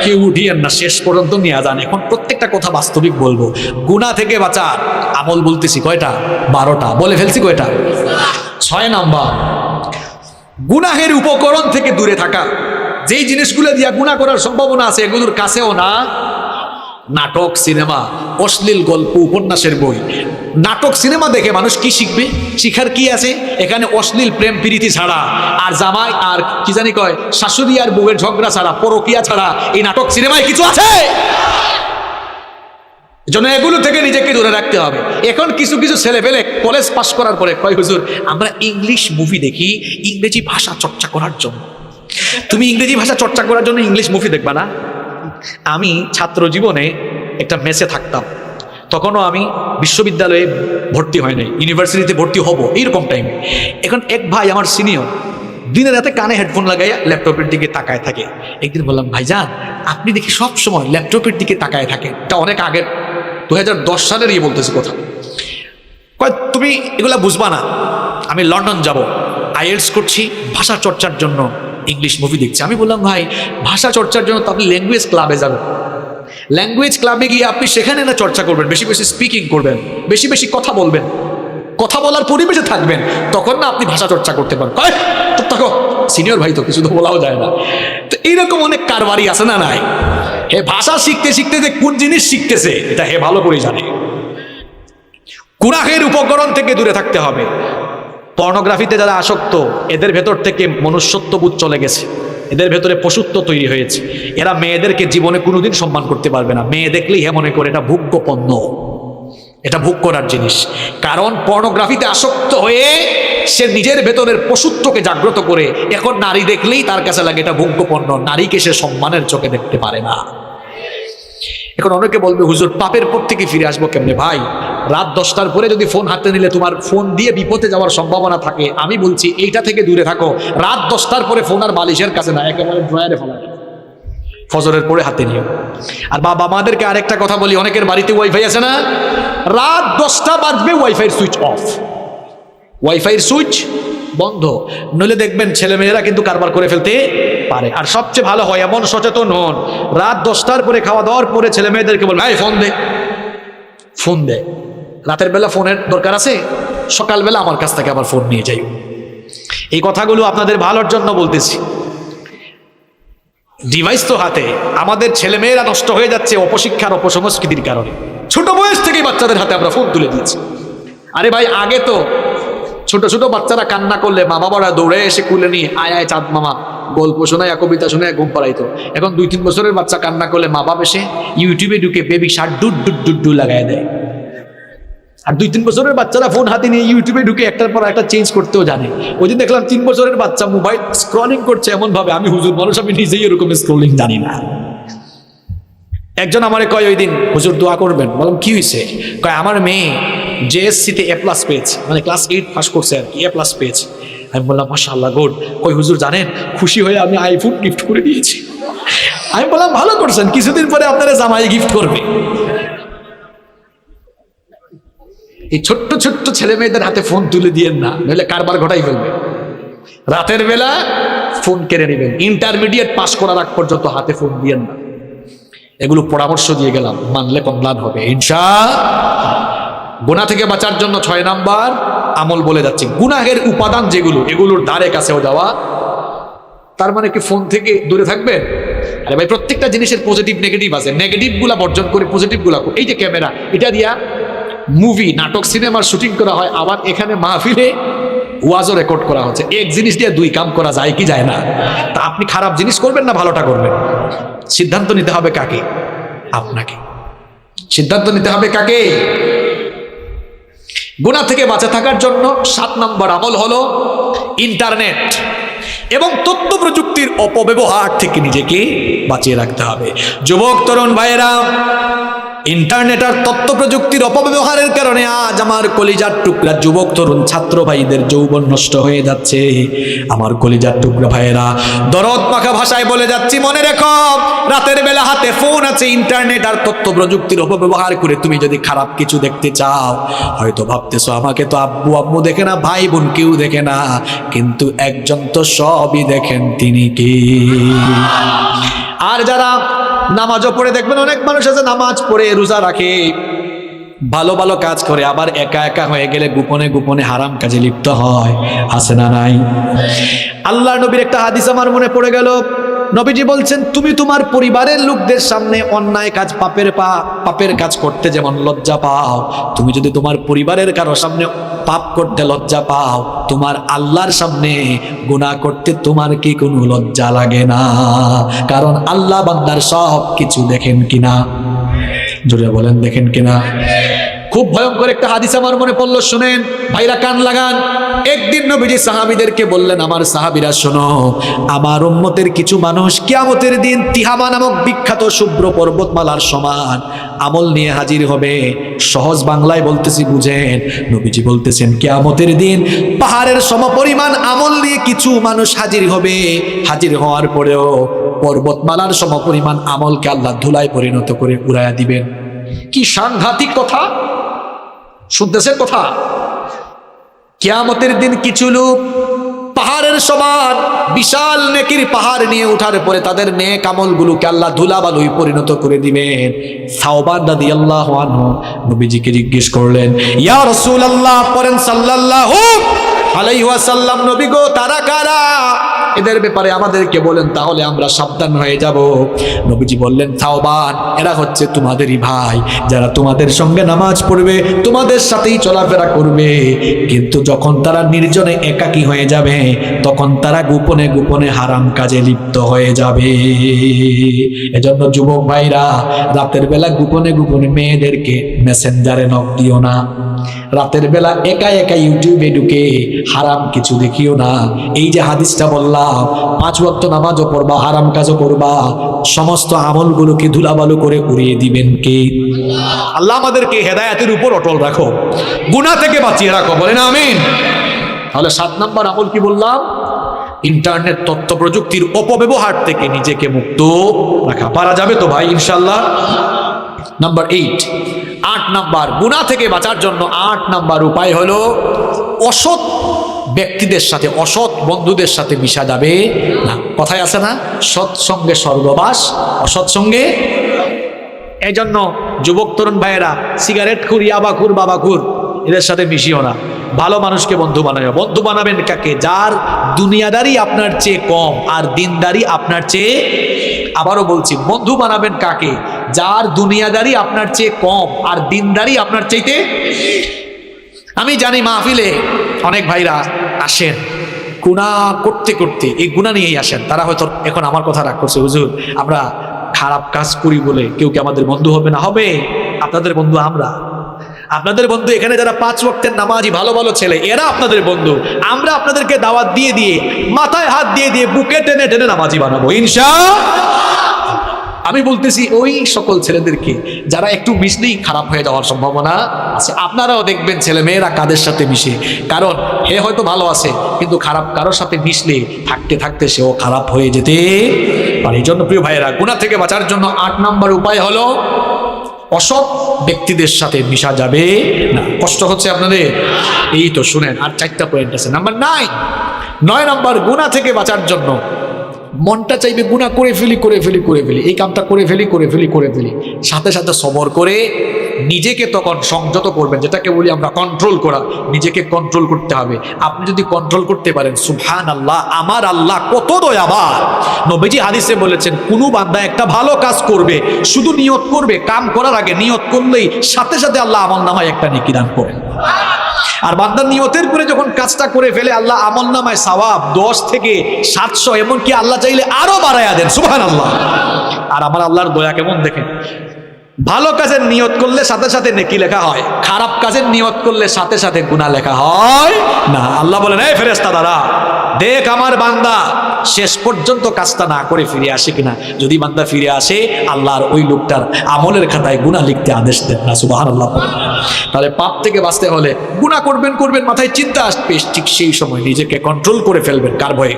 কেউ উঠিয়েন না, শেষ পর্যন্ত নিয়ে যান। এখন প্রত্যেকটা কথা বাস্তবিক বলবো। গুনাহ থেকে বাঁচার আমল বলতেছি কয়টা? 12টা। বলে ফেলছি কয়টা? 6 নাম্বার, গুনাহের উপকরণ থেকে দূরে থাকা। যেই জিনিসগুলো দিয়া গুনাহ করার সম্ভাবনা আছে, এগুলোর কাছেও না নাটক, সিনেমা, অশ্লীল গল্প, উপন্যাসের বই। নাটক সিনেমা দেখে মানুষ কি শিখবে? শিখার কি আছে এখানে? অশ্লীল প্রেম প্রীতি ছাড়া, আর জামাই আর কি জানি কয় শাশুড়ি আর বউয়ের ঝগড়া ছাড়া, পরকিয়া ছাড়া এই নাটক সিনেমায় কিছু আছে? জন্য এগুলো থেকে নিজেকে দূরে রাখতে হবে। এখন কিছু কিছু ছেলে পেলে কলেজ পাশ করার পরে কয়, হুজুর আমরা ইংলিশ মুভি দেখি ইংরেজি ভাষা চর্চা করার জন্য। তুমি ইংরেজি ভাষা চর্চা করার জন্য ইংলিশ মুভি দেখবা না? আমি ছাত্র জীবনে একটা মেসে থাকতাম, তখনও আমি বিশ্ববিদ্যালয়ে ভর্তি হয় নাই, ইউনিভার্সিটিতে ভর্তি হব এইরকম টাইমে। এখন এক ভাই আমার সিনিয়র দিনে রাতে কানে হেডফোন লাগাইয়া ল্যাপটপের দিকে তাকায় থাকে। একদিন বললাম, ভাইজান আপনি দেখি সব সময় ল্যাপটপের দিকে তাকায় থাকেন, এটা অনেক আগের 2010 সালের ইয়ে বলতেছি কথা। কয় তুমি এগুলা বুঝবা না, আমি লন্ডন যাব, আইএলটিএস করছি, ভাষা চর্চার জন্য ইংলিশ মুভি দেখছি। আমি বললাম, ভাই ভাষা চর্চার জন্য তো আপনি ল্যাঙ্গুয়েজ ক্লাবে যাবেন, ল্যাঙ্গুয়েজ ক্লাবে গিয়ে আপনি সেখানে না চর্চা করবেন, বেশি বেশি স্পিকিং করবেন, বেশি বেশি কথা বলবেন, কথা বলার পরিবেশে থাকবেন, তখন না আপনি ভাষা চর্চা করতে পারবেন। তো থাকো, সিনিয়র ভাই তো কিছু তো বলাও যায় না। তো এইরকম অনেক কারবারই আছে না নাই? হে ভাষা শিখতে শিখতে যে কোন জিনিস শিখতেছে এটা হে ভালো করে জানে। গুনাহের উপকরণ থেকে দূরে থাকতে হবে। পর্নোগ্রাফিতে যারা আসক্ত এদের ভেতর থেকে মনুষ্যত্ববোধ চলে গেছে, এদের ভেতরে পশুত্ব তৈরি হয়েছে। এরা মেয়েদেরকে জীবনে কোনোদিন সম্মান করতে পারবে না। মেয়ে দেখলেই হে মনে করে এটা ভোগ্য পণ্য, এটা ভোগ করার জিনিস। কারণ পর্নোগ্রাফিতে আসক্ত হয়ে সে নিজের ভেতরের পশুত্বকে জাগ্রত করে এখন নারী দেখলেই তার কাছে লাগে এটা ভোগ্য পণ্য, নারীকে সে সম্মানের চোখে দেখতে পারে না। এখন অনেকে বলবে, হুজুর পাপের পর থেকে ফিরে আসবো কেমনে? ভাই রাত 10টার পরে যদি ফোন হাতে নিলে তোমার ফোন দিয়ে বিপদে যাওয়ার সম্ভাবনা থাকে। আমি বলছি এইটা থেকে দূরে থাকো। রাত 10টার পরে ফোন আর বালিশের কাছে না, একেবারে ড্রয়ারে ফেলা, ফজরের পরে হাতে নিও। আর বাবা মাদেরকে আরেকটা কথা বলি, অনেকের বাড়িতে ওয়াইফাই আছে না, রাত 10টা বাজবে ওয়াইফাইয়ের সুইচ অফ, ওয়াইফাইয়ের সুইচ বন্ধ, নইলে দেখবেন ছেলেমেয়েরা কিন্তু কারবার করে ফেলতে পারে। আর সবচেয়ে ভালো হয় এমন সচেতন হন, রাত 10টার পরে খাওয়া দাওয়ার পরে ছেলে মেয়েদেরকে বলবেন, এই ফোন দে, ফোন দে। রাতের বেলা ফোনের দরকার আছে, সকালবেলা আমার কাছ থেকে আবার ফোন নিয়ে যাই। এই কথাগুলো আপনাদের ভালোর জন্য বলতেছি। ডিভাইস তো হাতে, আমাদের ছেলেমেয়েরা নষ্ট হয়ে যাচ্ছে অপশিক্ষার অপসংস্কৃতির কারণে। ছোট বয়স থেকেই বাচ্চাদের হাতে আমরা ফোন তুলে দিয়েছি। আরে ভাই আগে তো ছোট ছোট বাচ্চারা কান্না করলে মা বাবারা দৌড়ে এসে কুলে নিয়ে আয় আয় চাঁদ মামা গল্প শোনায়, কবিতা শোনায়, ঘুম পাড়াইতো। এখন 2-3 বছরের বাচ্চা কান্না করলে মা বাবা এসে ইউটিউবে ঢুকে baby shirt dude dude dude do লাগাই দেয়। আর 2-3 বছরের বাচ্চারা ফোন হাতে নিয়ে ইউটিউবে ঢুকে একটার পর একটা চেঞ্জ করতেও জানে। ওই দিন দেখলাম 3 বছরের বাচ্চা মোবাইল স্ক্রলিং করছে এমন ভাবে, আমি হুজুর মানুষ, আমি নিজেই এরকম স্ক্রলিং জানি না। একজন আমারে কয় ওই দিন, হুজুর দোয়া করবেন। বললাম কি হয়েছে? কয় আমার মেয়ে জেএসসিতে A+ পেয়েছে, মানে ক্লাস 8 পাস করছে আর কি, A+ পেয়েছে। আমি বললাম মাশাআল্লাহ গুড। কই হুজুর জানেন খুশি হয়ে আমি আইফোন গিফট করে দিয়েছি। আমি বললাম ভালো করছেন, কিছুদিন পরে আপনারা জামাই গিফট করবে। এই ছোট্ট ছোট্ট ছেলে মেয়েদের হাতে ফোন তুলে দিয়েন না, নইলে কারবার ঘটাই ফেলবে। রাতের বেলা ফোন কেড়ে নেবেন, ইন্টারমিডিয়েট পাস করার আগ পর্যন্ত হাতে ফোন দিয়েন না। এগুলো পরামর্শ দিয়ে গেলাম, মানলে কল্যাণ হবে ইনশাআল্লাহ। গুনাহ থেকে বাঁচার জন্য 6 নাম্বার আমল বলে যাচ্ছে। গুনাহের উপাদান যেগুলো, এগুলোর ধারে কাছেও যাওয়া। তার মানে কি ফোন থেকে দূরে থাকবেন? আরে ভাই প্রত্যেকটা জিনিসের পজিটিভ নেগেটিভ আছে, নেগেটিভ গুলা বর্জন করে পজিটিভ গুলা। এই যে ক্যামেরা, এটা দিয়া মুভি নাটক সিনেমার শুটিং করা হয়, আবার এখানে মাহফিলে ওয়াজও রেকর্ড করা হচ্ছে। এক জিনিস দিয়ে 2 কাম করা যায় কি যায় না? তা আপনি খারাপ জিনিস করবেন না ভালোটা করবেন? সিদ্ধান্ত নিতে হবে কাকে? আপনাকে সিদ্ধান্ত নিতে হবে কাকে? গুনাহ থেকে বাঁচা থাকার জন্য 7 নম্বর আমল হলো ইন্টারনেট এবং তথ্য প্রযুক্তির অপব্যবহার থেকে নিজেকে বাঁচিয়ে রাখতে হবে। যুবক তরুণ ভাইয়েরা, ইন্টারনেট আর তথ্য প্রযুক্তির অপব্যবহারের কারণে আজ আমার কলিজার টুকরা যুবক তরুণ ছাত্র ভাইদের যৌবন নষ্ট হয়ে যাচ্ছে। আমার কলিজার টুকরা ভাইয়েরা, দরদ মাখা ভাষায় বলে যাচ্ছি, মনে রেখো রাতের বেলা হাতে ফোন আছে, ইন্টারনেট আর তথ্য প্রযুক্তির অপব্যবহার করে তুমি যদি খারাপ কিছু দেখতে চাও, হয়তো ভাবতেছো আমাকে তো আব্বু আম্মু দেখে না, ভাই বোন কেউ দেখে না, কিন্তু একজন তো সবই দেখেন, তিনি কি? আর যারা নামাজও পড়ে, দেখবেন অনেক মানুষ আছে নামাজ পড়ে রোজা রাখে, ভালো ভালো কাজ করে, আবার একা একা হয়ে গেলে গোপনে গোপনে হারাম কাজে লিপ্ত হয়। আছে না নাই? আল্লাহর নবীর একটা হাদিস আমার মনে পড়ে গেল। নবীজি বলছেন তুমি তোমার পরিবারের লোকদের সামনে অন্যায় কাজ পাপের কাজ করতে যেমন লজ্জা পাও, তুমি যদি তোমার পরিবারের কারো সামনে পাপ করতে লজ্জা পাও, তোমার আল্লাহর সামনে গুনাহ করতে তোমার কি কোনো লজ্জা লাগে না? কারণ আল্লাহ বান্দার সব কিছু দেখেন কিনা, জোরে বলেন দেখেন কিনা। খুব ভয়ঙ্কর একটা হাদিস আমার মনে পড়লো, শুনেন ভাইরা, কান লাগান। একদিন নবীজি সাহাবীদেরকে বললেন, আমার সাহাবীরা শোনো, আমার উম্মতের কিছু মানুষ কিয়ামতের দিন তিহামা নামক বিখ্যাত শুভ্র পর্বতমালার সমান আমল নিয়ে হাজির হবে। সহজ বাংলায় বলতেছি, বুঝেন। নবীজি বলতেছেন কিয়ামতের দিন পাহাড়ের সমপরিমাণ আমল নিয়ে কিছু মানুষ হাজির হবে। হাজির হওয়ার পরেও পর্বতমালার সমপরিমাণ আমলকে আল্লাহ ধুলায় পরিণত করে উড়াইয়া দিবেন। কি সাংঘাতিক কথা, শুনতেছেন কথা? কিয়ামতের দিন কিছু লোক পাহাড়ের সমান বিশাল নেকির পাহাড় নিয়ে ওঠার পরে তাদের নেক আমলগুলোকে আল্লাহ ধুলাবালুয় পরিণত করে দিবেন। সাওবান রাদিয়াল্লাহু আনহু নবীজিকে জিজ্ঞেস করলেন, ইয়া রাসূলুল্লাহ, পড়েন সাল্লাল্লাহু আলাইহি ওয়াসাল্লাম, নবী গো, তারা কারা? এদের ব্যাপারে আমাদেরকে বলেন, তাহলে আমরা সাবধান হয়ে যাব। নবীজি বললেন, সাওবান, এরা হচ্ছে তোমাদেরই ভাই, যারা তোমাদের সঙ্গে নামাজ পড়বে, তোমাদের সাথেই চলাফেরা করবে, কিন্তু যখন তারা নির্জনে একাকী হয়ে যাবে তখন তারা গোপনে গোপনে হারাম কাজে লিপ্ত হয়ে যাবে। এজন্য যুবক ভাইরা, রাতের বেলা গোপনে গোপনে মেয়েদেরকে মেসেঞ্জারে নক দিও না। রাতের বেলা একা একা ইউটিউবে ঢুকে হারাম কিছু দেখিও না। এই যে হাদিসটা বললাম, 5 ওয়াক্ত নামাজও পড়বা, হারাম কাজও করবা, সমস্ত আমলগুলোকে ধুলাবালু করে উড়িয়ে দিবেন কে? আল্লাহ আমাদেরকে হেদায়েতের উপর অটল রাখো, গুনাহ থেকে বাঁচিয়ে রাখো, বলেন আমিন। তাহলে 7 নম্বর আমল কি বললাম? ইন্টারনেট তথ্য প্রযুক্তির অপব্যবহার থেকে নিজেকে মুক্ত রাখা। পারা যাবে তো ভাই ইনশাআল্লাহ? নাম্বার 8 নাম্বার গুনাহ থেকে বাঁচার জন্য 8 নাম্বার উপায় হলো অসৎ ব্যক্তিদের সাথে, অসৎ বন্ধুদের সাথে মিশা যাবে না। কথায় আছে না, সৎ সঙ্গে স্বর্গবাস, অসৎ সঙ্গে। এই জন্য যুবক তরুণ ভাইয়েরা, সিগারেট খুর, ইয়াবাখুর, বাবাখুর, এদের সাথে মিশিও না। ভালো মানুষকে বন্ধু বানাবে। বন্ধু বানাবেন কাকে? যার দুনিয়াদারি আপনার চেয়ে কম আর দিনদারি আপনার চেয়ে। আবারও বলছি, বন্ধু বানাবেন কাকে? যার দুনিয়াদারি আপনার চেয়ে কম আর দিনদারি আপনার চাইতে। আমি জানি মাহফিলে অনেক ভাইরা আসেন গুনাহ করতে করতে, এই গুনাহ নিয়েই আসেন। তারা হয়তো এখন আমার কথা রাগ করছে, হুজুর আমরা খারাপ কাজ করি বলে কেউ কি আমাদের বন্ধু হবে না? হবে। আপনাদের বন্ধু আমরা, আপনাদের বন্ধু এখানে যারা 5 ওয়াক্তের নামাজি ভালো ভালো ছেলে, এরা আপনাদের বন্ধু। আমরা আপনাদেরকে দাওয়াত দিয়ে দিয়ে, মাথায় হাত দিয়ে দিয়ে, বুকে টেনে টেনে নামাজি বানাবো ইনশাআল্লাহ। আমি বলতেছি ওই সকল ছেলেদেরকে যারা একটু মিশলেই খারাপ হয়ে যাওয়ার সম্ভাবনা আছে। আপনারাও দেখবেন ছেলে মেয়েরা কাদের সাথে মিশে, কারণ হে হয়তো ভালো আছে কিন্তু খারাপ কারোর সাথে মিশলে থাকতে থাকতে সেও খারাপ হয়ে যেতে পারে। এই জন্য প্রিয় ভাইয়েরা, গুনাহ থেকে বাঁচার জন্য 8 নম্বর উপায় হলো অসৎ ব্যক্তিদের সাথে মিশা যাবে না। কষ্ট হচ্ছে আপনাদের? এই তো শুনেন, আর 4টা পয়েন্ট আছে। নাম্বার 9 নম্বর গুনাহ থেকে বাঁচার জন্য মনটা চাইবে গুনাহ করে ফেলি, এই কামটা করে ফেলি, সাথে সাথে সবর করে নিজেকে তখন সংযত করবেন, যেটাকে বলি আমরা কন্ট্রোল করা। নিজেকে কন্ট্রোল করতে হবে। আপনি যদি কন্ট্রোল করতে পারেন, সুবহানাল্লাহ, আমার আল্লাহ কত দয়াবান। নবীজি হাদিসে বলেছেন, কোনো বান্দা একটা ভালো কাজ করবে, শুধু নিয়ত করবে, কাম করার আগে নিয়ত করলেই সাথে সাথে আল্লাহ আমলনামায় একটা নেকি দান করেন। আর বান্দার নিয়তের পরে যখন কাজটা করে ফেলে, আল্লাহ আমলনামায় সওয়াব 10 থেকে 700, এমনকি আল্লাহ চাইলে আরো বাড়াইয়া দেন, সুবহানাল্লাহ। আর আমার আল্লাহর দয়া কেমন দেখেন। ভালো কাজের নিয়ত করলে সাথে সাথে নেকি লেখা হয়, খারাপ কাজের নিয়ত করলে সাথে সাথে গুনাহ লেখা হয় না। আল্লাহ বলেন, এই ফেরেশতা দ্বারা দেখ আমার বান্দা শেষ পর্যন্ত কাজটা না করে ফিরে আসে কিনা। যদি বান্দা ফিরে আসে, আল্লাহর ওই লোকটার আমলের খাতায় গুনাহ লিখতে আদেশ দেন না, সুবহানাল্লাহ। তাহলে পাপ থেকে বাঁচতে হলে গুনাহ করবেন, মাথায় চিন্তা আসবে, ঠিক সেই সময় নিজেকে কন্ট্রোল করে ফেলবেন। কার ভয়ে?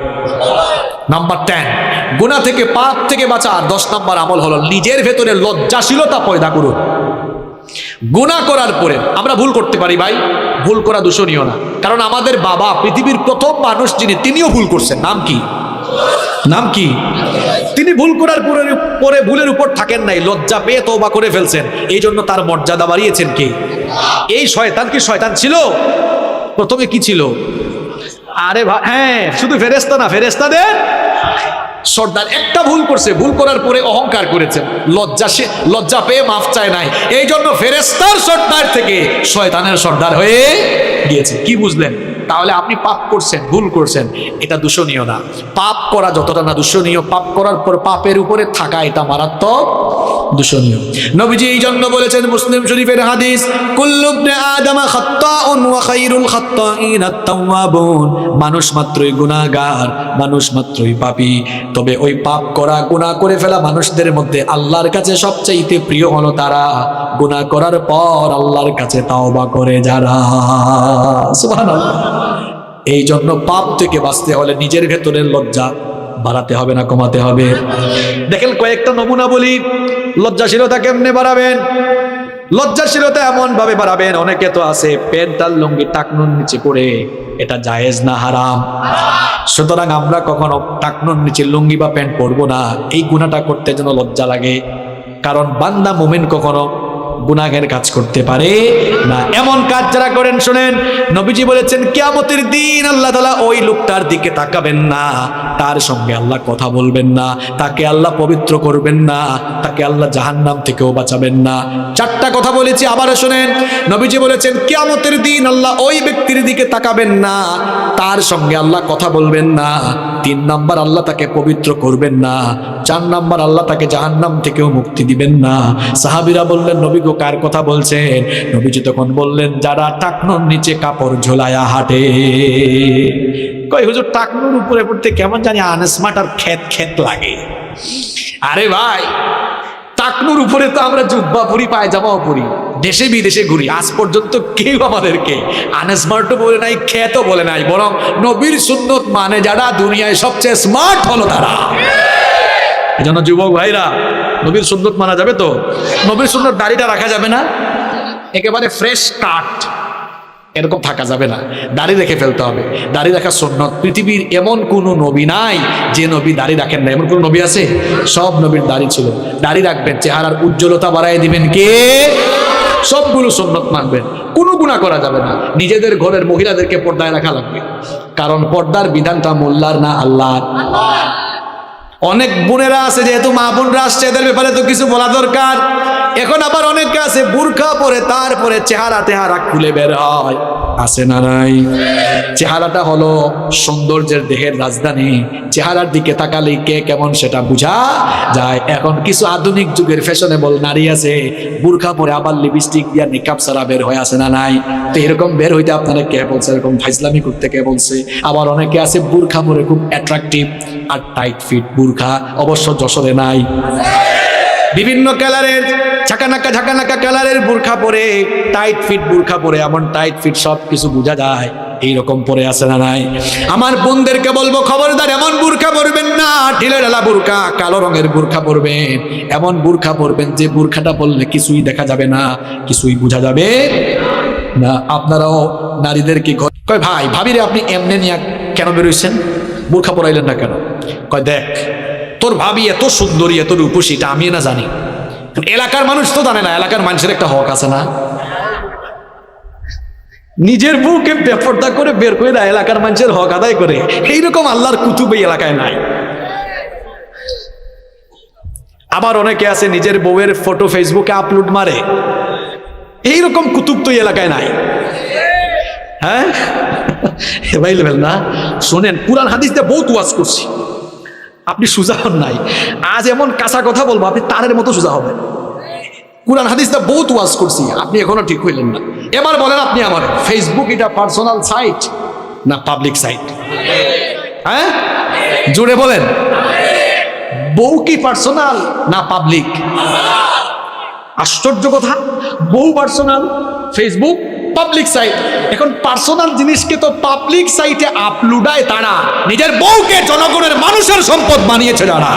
নাম্বার 10, গুনাহ থেকে, পাপ থেকে বাঁচা 10 নম্বর আমল হলো নিজের ভেতরে লজ্জাশীলতা পয়দা করুন। গুনাহ করার পরে আমরা ভুল করতে পারি ভাই, ভুল করা দূষণীয় না। কারণ আমাদের বাবা পৃথিবীর প্রথম মানুষ যিনি, তিনিও ভুল করছেন। নাম কি? তিনি ভুল করার পরে ভুলের উপর থাকেন নাই, লজ্জা পেয়ে তওবা করে ফেলছেন। এই জন্য তার মর্যাদা বাড়িয়েছেন কে? এই শয়তান কি শয়তান ছিল? প্রথমে কি ছিল? আরে ভাই, হ্যাঁ, শুধু ফেরেশতা না, ফেরেশতাদের সর্দার একটা ভুল করছে, ভুল করার পরে অহংকার করেছেন, লজ্জা পেয়ে মাফ চায় নাই, এই জন্য ফেরেশতার সর্দার থেকে শয়তানের সর্দার হয়ে গিয়েছে। কি বুঝলেন? তাহলে আপনি পাপ করছেন, ভুল করছেন, এটা দূষণীয় না। পাপ করা যতটা না দূষণীয়, পাপ করার পর পাপের উপরে থাকা এটা মারাত্মক দূষণীয়। নবীজি এই জন্য বলেছেন, মুসলিম শরীফের হাদিস, কুল্লু ইবনে আদম খাত্তাউন ওয়া খায়রুল খাত্তাইন আত-তাওয়াবুন, মানুষ মাত্রই গুনাহগার, মানুষ মাত্রই পাপী, তবে ওই পাপ করা, গুনাহ করে ফেলা মানুষদের মধ্যে আল্লাহর কাছে সবচেয়ে প্রিয় হলো তারা গুনাহ করার পর আল্লাহর কাছে তাওবা করে যারা। সুবহানাল্লাহ। এই জন্য পাপ থেকে বাঁচতে হলে নিজের ভেতরের লজ্জা বাড়াতে হবে না কমাতে হবে? দেখেন কয়েকটা নমুনা বলি। লজ্জাশীলতা কেমনে বাড়াবেন? লজ্জাশীলতা এমন ভাবে বাড়াবেন, অনেকে তো আছে প্যান্ট আর লুঙ্গি টাকনুর নিচে পড়ে, এটা জায়েজ না হারাম? সুতরাং আমরা কখনো টাকনুর নিচে লুঙ্গি বা প্যান্ট পরবো না, এই গুনাহটা করতে যেন লজ্জা লাগে। কারণ বান্দা মুমিন কখনো গুনাহের কাজ করতে পারে না। এমন কাজ যারা করেন, শুনেন, নবীজি বলেছেন কিয়ামতের দিন আল্লাহ তাআলা ওই লোকটার দিকে তাকাবেন না, তার সঙ্গে আল্লাহ কথা বলবেন না, তাকে আল্লাহ পবিত্র করবেন না, তাকে আল্লাহ জাহান্নাম থেকেও বাঁচাবেন না। চারটা কথা বলেছি, আবারও শুনেন। নবীজি বলেছেন কিয়ামতের দিন আল্লাহ ওই ব্যক্তির দিকে তাকাবেন না, তার সঙ্গে আল্লাহ কথা বলবেন না, 3 নাম্বার আল্লাহ তাকে পবিত্র করবেন না, 4 নাম্বার আল্লাহ তাকে জাহান্নাম থেকেও মুক্তি দিবেন না। সাহাবীরা বললেন, নবী গো কার কথা বলছেন? নবীজি তখন বললেন, যারা টাকনুর নিচে কাপড় ঝোলায়া হাঁটে। কই হুজুর, টাকনুর উপরে পড়তে কেমন জানি আনস্মার্ট আর খেত খেত লাগে। আরে ভাই, টাকনুর উপরে তো আমরা জুব্বা পরি, পায়জামাও পরি, দেশে বিদেশে ঘুরি, আজ পর্যন্ত কেউ আমাদেরকে আনস্মার্টও বলে নাই, খেতও বলে নাই। বরং নবীর সুন্নত মানে যারা দুনিয়ায় সবচেয়ে স্মার্ট হলো তারা। এই জন্য যুবক ভাইরা, নবীর সুন্নত মানা যাবে তো? নবীর সুন্নত দাড়িটা রাখা যাবে না, একেবারে ফ্রেশ কাট এরকম থাকা যাবে না, দাড়ি রেখে ফেলতে হবে। দাড়ি রাখা সুন্নত। পৃথিবীর এমন কোন নবী নাই যে নবী দাড়ি রাখেন না। এমন কোন নবী আছে? সব নবীর দাড়ি ছিল। দাড়ি রাখবেন, চেহারার উজ্জ্বলতা বাড়ায় দিবেন কে? সবগুলো সুন্নত মানবেন, কোনো গুনাহ করা যাবে না। নিজেদের ঘরের মহিলাদেরকে পর্দায় রাখা লাগবে, কারণ পর্দার বিধানটা মোল্লার না আল্লাহর। অনেক বোনেরা আছে, যেহেতু মা বোনরা আসছে, এদের ব্যাপারে তো কিছু বলা দরকার। এখন আবার অনেকে আছে বুরকা পরে তারপরে চেহারা টেহারা খুলে বের হয়, আছে না নাই? চেহারাটা হলো সৌন্দর্যের দেহের রাজধানী, চেহারার দিকে তাকালে কে কেমন সেটা বোঝা যায়। এখন কিছু আধুনিক যুগের ফ্যাশনেবল নারী আছে, বুরকা পরে আবার লিপস্টিক দিয়া মেকআপ ছাড়া বের হয়ে, আছে না নাই? তো এরকম বের হইতে আপনারা কে বলছে? এরকম ফাইজলামি করতে কে বলছে? আবার অনেকে আছে বুরকা পরে খুব অ্যাট্রাকটিভ আর টাইট ফিট বুরকা, অবশ্য যশোরে নাই। বিভিন্ন কালারের ঝাঁকানাকা কালারের বুরখা পরে, টাইট ফিট বুরখা পরে, এমন টাইট ফিট সব কিছু বোঝা যায়, এইরকম পরে আছে না নাই? আমার বোনদেরকে বলবো, খবরদার এমন বুরখা পরবেন না, ঢিলেঢালা বুরখা, কালো রঙের বুরখা পরবেন। এমন বুরখা পরবেন যে বুরখাটা পরলে কিছুই দেখা যাবে না, কিছুই বোঝা যাবে না। আপনারাও নারীদেরকে কয়, ভাই ভাবিরে আপনি এমনি নিয়ে কেন বেরোইছেন, বুরখা পরাইলেন না কেন? কয়, দেখ তোর ভাবি এত সুন্দরী, এত রূপসী, এটা আমি না জানি, এলাকার মানুষ তো জানে না। এলাকার মানুষের একটা হক আছে না? নিজের বউকে বেপরদা করে বের করে দেয়, এলাকার মানুষের হক আদায় করে। এইরকম আল্লাহর কুতুব এই এলাকায় নাই। আবার অনেকে আছে নিজের বউয়ের ফটো ফেসবুকে আপলোড মারে, এইরকম কুতুব তো এই এলাকায় নাই। হ্যাঁ ভাই লেভেল না। শোনেন, কুরআন হাদিস দিয়ে বহুত ওয়াজ করছি, আপনি সোজা হন নাই। আজ এমন কাঁচা কথা বলবো, আপনি তারের মতো সোজা হবেন। কুরআন হাদিসটা বহুত ওয়াজ করছি, আপনি এখনো ঠিক হইলেন না। এবার বলেন আপনি, আমার ফেসবুক এটা পার্সোনাল সাইট না পাবলিক সাইট? হ্যাঁ জুড়ে বলেন, বউ কি পার্সোনাল না পাবলিক? আশ্চর্য কথা, বউ পার্সোনাল, ফেসবুক পাবলিক সাইট। এখন পার্সোনাল জিনিসকে তো পাবলিক সাইটে আপলোডায় তারা, নিজের বউকে জনগণের মানুষের সম্পদ বানিয়েছে যারা।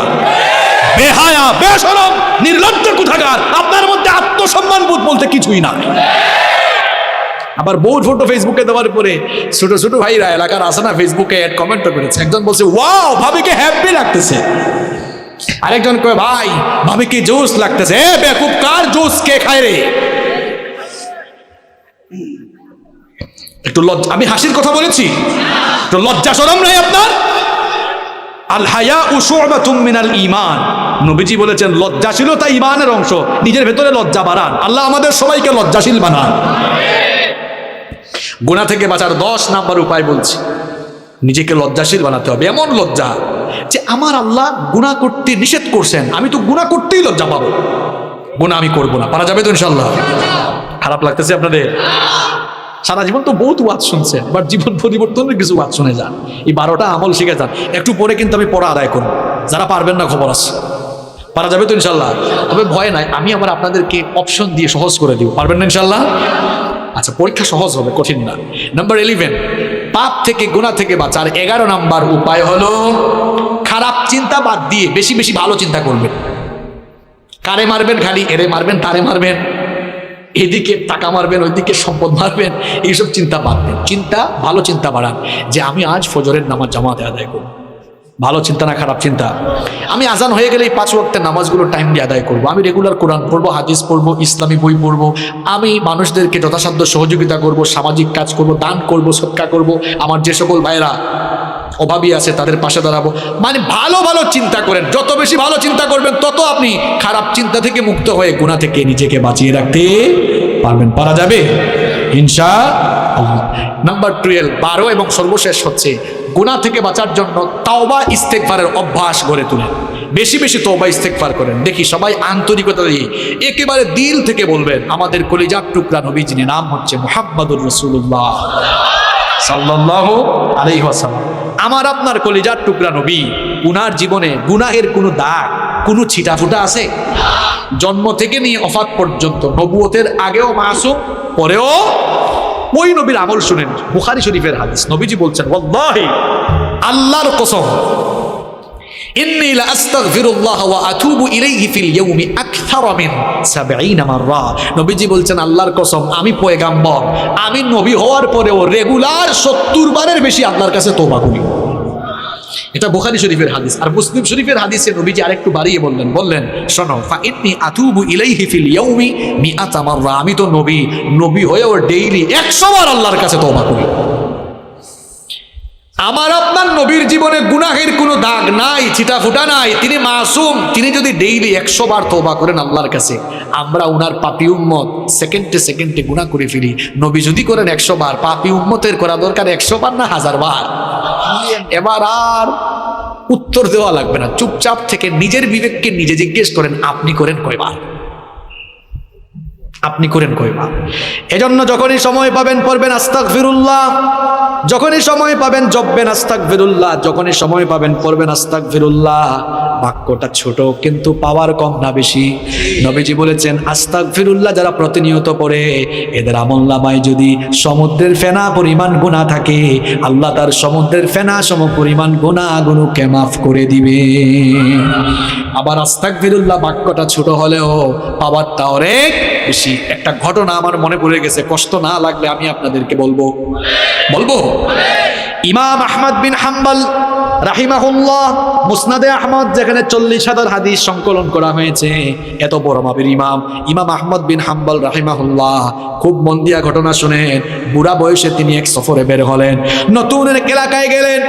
বেহায়া, বেশরম, নির্লজ্জ কোথাকার। আপনার মধ্যে আত্মসম্মান বোধ বলতে কিছুই না। আবার বউর ফটো ফেসবুকে দেওয়ার পরে ছোট ছোট ভাইরা এলাকার আছে না, ফেসবুকে অ্যাড কমেন্ট করেছে। একজন বলছে, ওয়াও ভাবিকে হ্যাপি লাগতেছে। আরেকজন কয়, ভাই ভাবিকে জোস লাগতেছে। এ বেকুব, কার জোস কে খায় রে? একটু লজ্জা, আমি হাসির কথা বলেছি, একটু লজ্জা শরম নাই আপনার? আল হায়াউ শু'বাতুম মিনাল ঈমান, নবীজি বলেছেন লজ্জাশীলতা ঈমানের অংশ। নিজের ভেতরে লজ্জা বাড়ান। আল্লাহ আমাদের সবাইকে লজ্জাশীল বানান। গুনাহ থেকে বাঁচার 10 নাম্বার উপায় বলছি, নিজেকে লজ্জাশীল বানাতে হবে। এমন লজ্জা যে আমার আল্লাহ গুনাহ করতে নিষেধ করছেন, আমি তো গুনাহ করতেই লজ্জা পাবো, গুনাহ আমি করবো না। পারা যাবে তো ইনশাআল্লাহ? খারাপ লাগতেছে আপনাদের? সারা জীবন তো বহুত ওয়াজ শুনছেন, বাট জীবন পরিবর্তনের কিছু ওয়াজ শুনে যান, এই 12টা আমল শিখে যান। একটু পরে কিন্তু আমি পড়া আদায় করবো, যারা পারবেন না খবর আছে। পারা যাবে তো ইনশাল্লাহ? তবে ভয় নাই, আমি আবার আপনাদেরকে অপশন দিয়ে সহজ করে দিব। পারবেন না ইনশাল্লাহ? আচ্ছা, পরীক্ষা সহজ হবে, কঠিন না। নাম্বার 11, পাপ থেকে গুনাহ থেকে বাঁচার 11 নাম্বার উপায় হলো খারাপ চিন্তা বাদ দিয়ে বেশি বেশি ভালো চিন্তা করবেন। কারে মারবেন? খালি এরে মারবেন, তারে মারবেন, এদিকে টাকা মারবেন, ওইদিকে সম্পদ মারবেন, এইসব চিন্তা বাদ দেন। চিন্তা, ভালো চিন্তা বাড়ান যে আমি আজ ফজরের নামাজ জামাতে আদায় করব। ভালো চিন্তা না খারাপ চিন্তা? আমি আজান হয়ে গেলে এই 5 ওয়াক্তের নামাজগুলো টাইম দিয়ে আদায় করব। আমি রেগুলার কোরআন পড়বো, হাদিস পড়বো, ইসলামী বই পড়বো। আমি মানুষদেরকে যথাসাধ্য সহযোগিতা করব, সামাজিক কাজ করব, দান করব, সদকা করব। আমার যে সকল ভাইরা অভাবী আছে তাদের পাশে দাঁড়াবো। মানে ভালো ভালো চিন্তা করেন। যত বেশি ভালো চিন্তা করবেন তত আপনি খারাপ চিন্তা থেকে মুক্ত হয়ে গুনাহ থেকে নিজেকে বাঁচিয়ে রাখতে পারবেন। পারা যাবে ইনশাআল্লাহ। নাম্বার 12 এবং সর্বশেষ হচ্ছে গুনাহ থেকে বাঁচার জন্য তাওবা ইস্তেগফারের অভ্যাস গড়ে তুলেন। বেশি বেশি তওবা ইস্তেগফার করেন। দেখি সবাই আন্তরিকতা দিয়ে একেবারে দিল থেকে বলবেন, আমাদের কলিজার টুকরা নবীজির নাম হচ্ছে মুহাম্মাদুর রাসূলুল্লাহ সাল্লাল্লাহু আলাইহি ওয়াসাল্লাম। আমার আপনার কলিজার টুকরা নবী, উনার জীবনে গুনাহের কোনো দাগ, কোনো ছিটাফুটা আছে? জন্ম থেকে নিয়ে ওফাত পর্যন্ত, নবুয়তের আগেও মাসুম, পরেও। ওই নবীর আমল শুনেন, বুখারী শরীফের হাদিস। নবীজি বলছেন, ওয়াল্লাহি, আল্লাহর কসম, ইন্নী লা আস্তাগফিরুল্লাহ ওয়া আতুবু ইলাইহি ফিল ইয়াউমি আকথারা মিন 70 মাররা। নবীজি বলছেন, আল্লাহর কসম, আমি পয়গাম্বর, আমি নবী হওয়ার পরেও রেগুলার 70 বারের বেশি আল্লাহর কাছে তওবা করি। এটা বুখারী শরীফের হাদিস। আর মুসলিম শরীফের হাদিসে নবীজি আরেকটু বাড়িয়ে বললেন, শোনো, ফা ইন্নী আতুবু ইলাইহি ফিল ইয়াউমি মিআতা মাররা, আমি তো নবী হয়েও ডেইলি 100 বার আল্লাহর কাছে তওবা করি। আমার আপনার নবীর জীবনে গুনাহের কোনো দাগ নাই, ছিটাফুটা নাই, তিনি মাসুম। তিনি যদি ডেইলি 100 বার তওবা করেন আল্লাহর কাছে, আমরা উনার পাপী উম্মত সেকেন্ডে সেকেন্ডে গুনাহ করে ফেলি। নবী যদি করেন 100 বার, পাপী উম্মতের করা দরকার 100 বার না 1000 বার? এবার আর উত্তর দেওয়া লাগবে না, চুপচাপ থেকে নিজের বিবেককে নিজে জিজ্ঞেস করেন, আপনি করেন কয়বার? আপনি করেন কয়বার? এজন্য যখনই সময় পাবেন পড়বেন আস্তাগফিরুল্লাহ, যখনই সময় পাবেন জপবেন আস্তাগফিরুল্লাহ, যখনই সময় পাবেন পড়বেন আস্তাগফিরুল্লাহ। বাক্যটা ছোট কিন্তু পাওয়ার কম না বেশি? নবীজি বলেছেন, আস্তাগফিরুল্লাহ যারা প্রতিনিয়ত পড়ে, এদের আমলনামায় যদি সমুদ্রের ফেনা পরিমাণ গুনাহ থাকে, আল্লাহ তার সমুদ্রের ফেনা সম পরিমাণ গুনাহগুলোকে মাফ করে দিবে। আবার আস্তাগফিরুল্লাহ বাক্যটা ছোট হলেও পাওয়ারটা অনেক বেশি। একটা ঘটনা আমার মনে পড়ে গেছে, কষ্ট না লাগলে আমি আপনাদেরকে বলবো। ইমাম আহমদ বিন হাম্বল রাহিমাহুল্লাহ, মুসনাদে আহমদ, যেখানে 40,000 হাদিস সংকলন করা হয়েছে, এত বড় মাপের ইমাম আহমদ বিন হাম্বল রাহিমাহুল্লাহ, খুব মন দিয়া ঘটনা শুনেন। বুড়া বয়সে তিনি এক সফরে বের হলেন, নতুন এক এলাকায় গেলেন।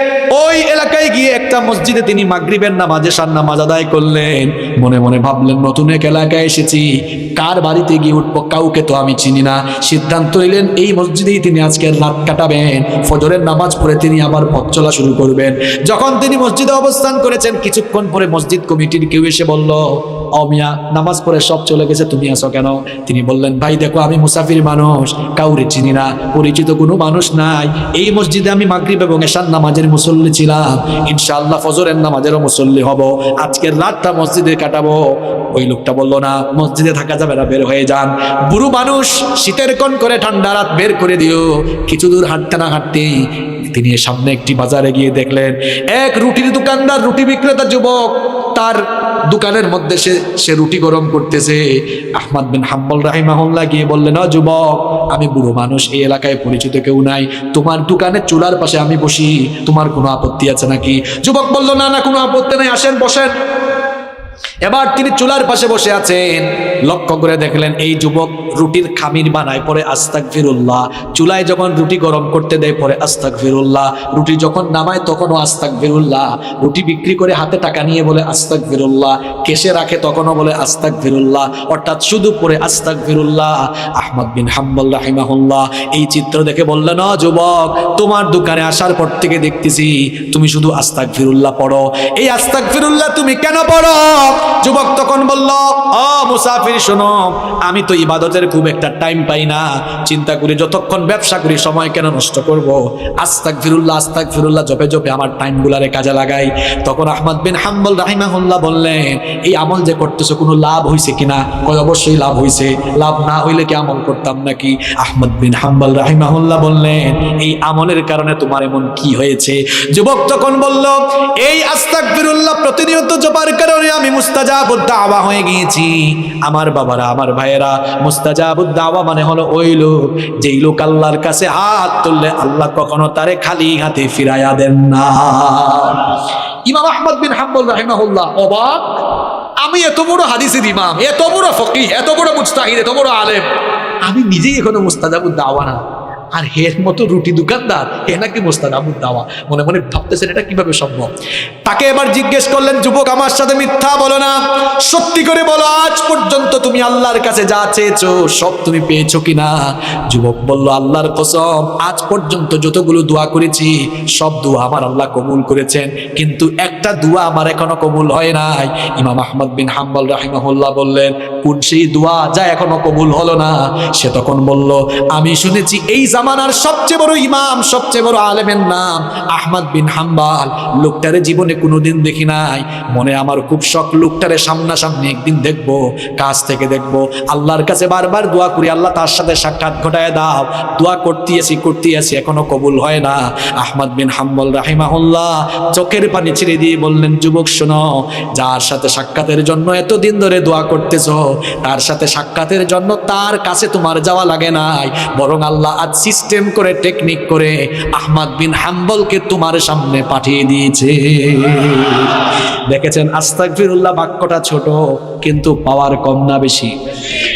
ওই এলাকায় গিয়ে একটা মসজিদে তিনি মাগরিবের নামাজ, এশার নামাজ আদায় করলেন। মনে মনে ভাবলেন, নতুন এক এলাকায় এসেছি, কার বাড়িতে গিয়ে উঠবো, কাউকে তো আমি চিনি না। সিদ্ধান্ত নিলেন এই মসজিদেই তিনি আজকের রাত কাটাবেন। ফজরের নামাজ পড়ে তিনি আবার পথ চলা শুরু করবেন। যখন তিনি মসজিদে অবস্থান করেছেন, কিছুক্ষণ পরে মসজিদ কমিটির কেউ এসে বলল, ও মিয়া, নামাজ পড়ে সব চলে গেছে, তুমি আসো কেন? তিনি বললেন, ভাই দেখো, আমি মুসাফির মানুষ, কাউরে চিনি না, পরিচিত কোনো মানুষ নাই। এই মসজিদে আমি মাগরিব এবং এশার নামাজের মুসল্লি ছিলাম, ইনশাআল্লাহ ফজরের নামাজেরও মুসল্লি হব, আজকের রাতটা মসজিদে কাটাবো। ওই লোকটা বলল, না, মসজিদে থাকা যাবে না, বের হয়ে যান। বুড়ো মানুষ, শীতের কোন করে ঠান্ডা রাত, বের করে দিও। কিছু দূর হাঁটতে না হাঁটতেই তিনি সামনে একটি বাজারে গিয়ে দেখলেন, এক রুটির দোকানদার, রুটি বিক্রেতা যুবক, তার দোকানের মধ্যে সে রুটি গরম করতেছে। আহমদ বিন হাম্বল রাহিমাহুল্লাহ গিয়ে বললেন, যুবক, আমি বুড়ো মানুষ, এই এলাকায় পরিচিত কেউ নাই, তোমার দোকানের চুলার পাশে আমি বসি, তোমার কোনো আপত্তি আছে নাকি? যুবক বলল, না না, কোনো আপত্তি নাই, আসেন বসেন। এবার তিনি চুলার পাশে বসে আছেন, লক্ষ্য করে দেখলেন এই যুবক রুটির খামির বানায়, পরে আস্তাগফিরুল্লাহ। চুলায় যখন রুটি গরম করতে দেয় পরে আস্তাগফিরুল্লাহ, রুটি যখন নামায় তখনও আস্তাগফিরুল্লাহ, রুটি বিক্রি করে হাতে টাকা নিয়ে বলে আস্তাগফিরুল্লাহ, কেশে রাখে তখনও বলে আস্তাগফিরুল্লাহ, অর্থাৎ শুধু পড়ে আস্তাগফিরুল্লাহ। আহমদ বিন হাম্বল রাহিমাহুল্লাহ এই চিত্র দেখে বললেন, না যুবক, তোমার দোকানে আসার পর থেকে দেখতেছি তুমি শুধু আস্তাগফিরুল্লাহ পড়ো, এই আস্তাগফিরুল্লাহ তুমি কেন পড়ো? যুবক তখন বলল, ও মুসাফির শোনো, আমি তো ইবাদতের খুব একটা টাইম পাই না, চিন্তা করি যতক্ষণ ব্যবসা করি সময় কেন নষ্ট করব, আস্তাগফিরুল্লাহ আস্তাগফিরুল্লাহ জপে জপে আমার টাইমগুলারে কাজে লাগাই। তখন আহমদ বিন হাম্বল রাহিমাহুল্লাহ বললেন, এই আমল যে করতেছো কোনো লাভ হইছে কিনা? কয় অবশ্যই লাভ হইছে, লাভ না হইলে কি আমল করতাম নাকি? আহমদ বিন হাম্বল রাহিমাহুল্লাহ বললেন, এই আমলের কারণে তোমার এমন কি হয়েছে? যুবক তখন বলল, এই আস্তাগফিরুল্লাহ প্রতিনিয়ত জপার কারণে আমি মুস্তাজাবুদ দাওয়া হয়ে গিয়েছি। আমার বাবারা, আমার ভাইয়েরা, মুস্তাজাবুদ দাওয়া মানে হলো ওই লোক যেই লোক আল্লাহর কাছে হাত তুললে আল্লাহ কখনো তারে খালি হাতে ফিরাইয়া দেন না। ইমাম আহমদ বিন হাম্বল রাহিমাহুল্লাহ অবাক, আমি এত বড় হাদিসের ইমাম, এত বড় ফকিহ, এত বড় মুজতাহিদ, এত বড় আলেম, আমি নিজেই এখনো মুস্তাজাবুদ দাওয়া না, আর হের মতো রুটি দোকানদার হে নাকি মুস্তাজাবুদ দাওয়া। মনে মনে ভাবতেছেন এটা কিভাবে সম্ভব। তাকে এবার জিজ্ঞেস করলেন, যুবক আমার সাথে মিথ্যা বলো না, সত্যি করে বলো, আজ পর্যন্ত তুমি আল্লাহর কাছে যা চেয়েছো সব তুমি পেয়েছো কিনা? যুবক বলল, আল্লাহর কসম, আজ পর্যন্ত যতগুলো দোয়া করেছি সব দোয়া আমার আল্লাহ কবুল করেছেন, কিন্তু একটা দোয়া আমার এখনো কবুল হয় নাই। ইমাম আহমদ বিন হাম্বল রাহিমাহুল্লাহ বললেন, কোন সেই দোয়া যা এখনো কবুল হলো না? সে তখন বলল, আমি শুনেছি এই জামানার সবচেয়ে বড় ইমাম, সবচেয়ে বড় আলেমের নাম আহমদ বিন হাম্বল, লোকটারে জীবনে কোনোদিন দেখি নাই, মনে আমার খুব শখ লোকটারে সামনাসামনি একদিন দেখবো, কাছ থেকে দেখবো। আল্লাহর কাছে বারবার দোয়া করি, আল্লাহ তার সাথে সাক্ষাৎ ঘটায় দাও, দোয়া করতে আছি এখনো কবুল হয় না। আহমদ বিন হাম্বল রাহিমাহুল্লাহ চোখের পানি ছেড়ে দিয়ে বললেন, যুবক শোনো, যার সাথে সাক্ষাতের জন্য এতদিন ধরে দোয়া করতেছো তার সাথে সাক্ষাতের জন্য তার কাছে তোমার যাওয়া লাগে নাই, বরং আল্লাহ আজ সিস্টেম করে টেকনিক করে আহমদ বিন হাম্বলকে তোমার সামনে পাঠিয়ে দিয়েছে। দেখেছেন আস্তাগফিরুল্লাহ বাক্যটা ছোট কিন্তু পাওয়ার কম না বেশি?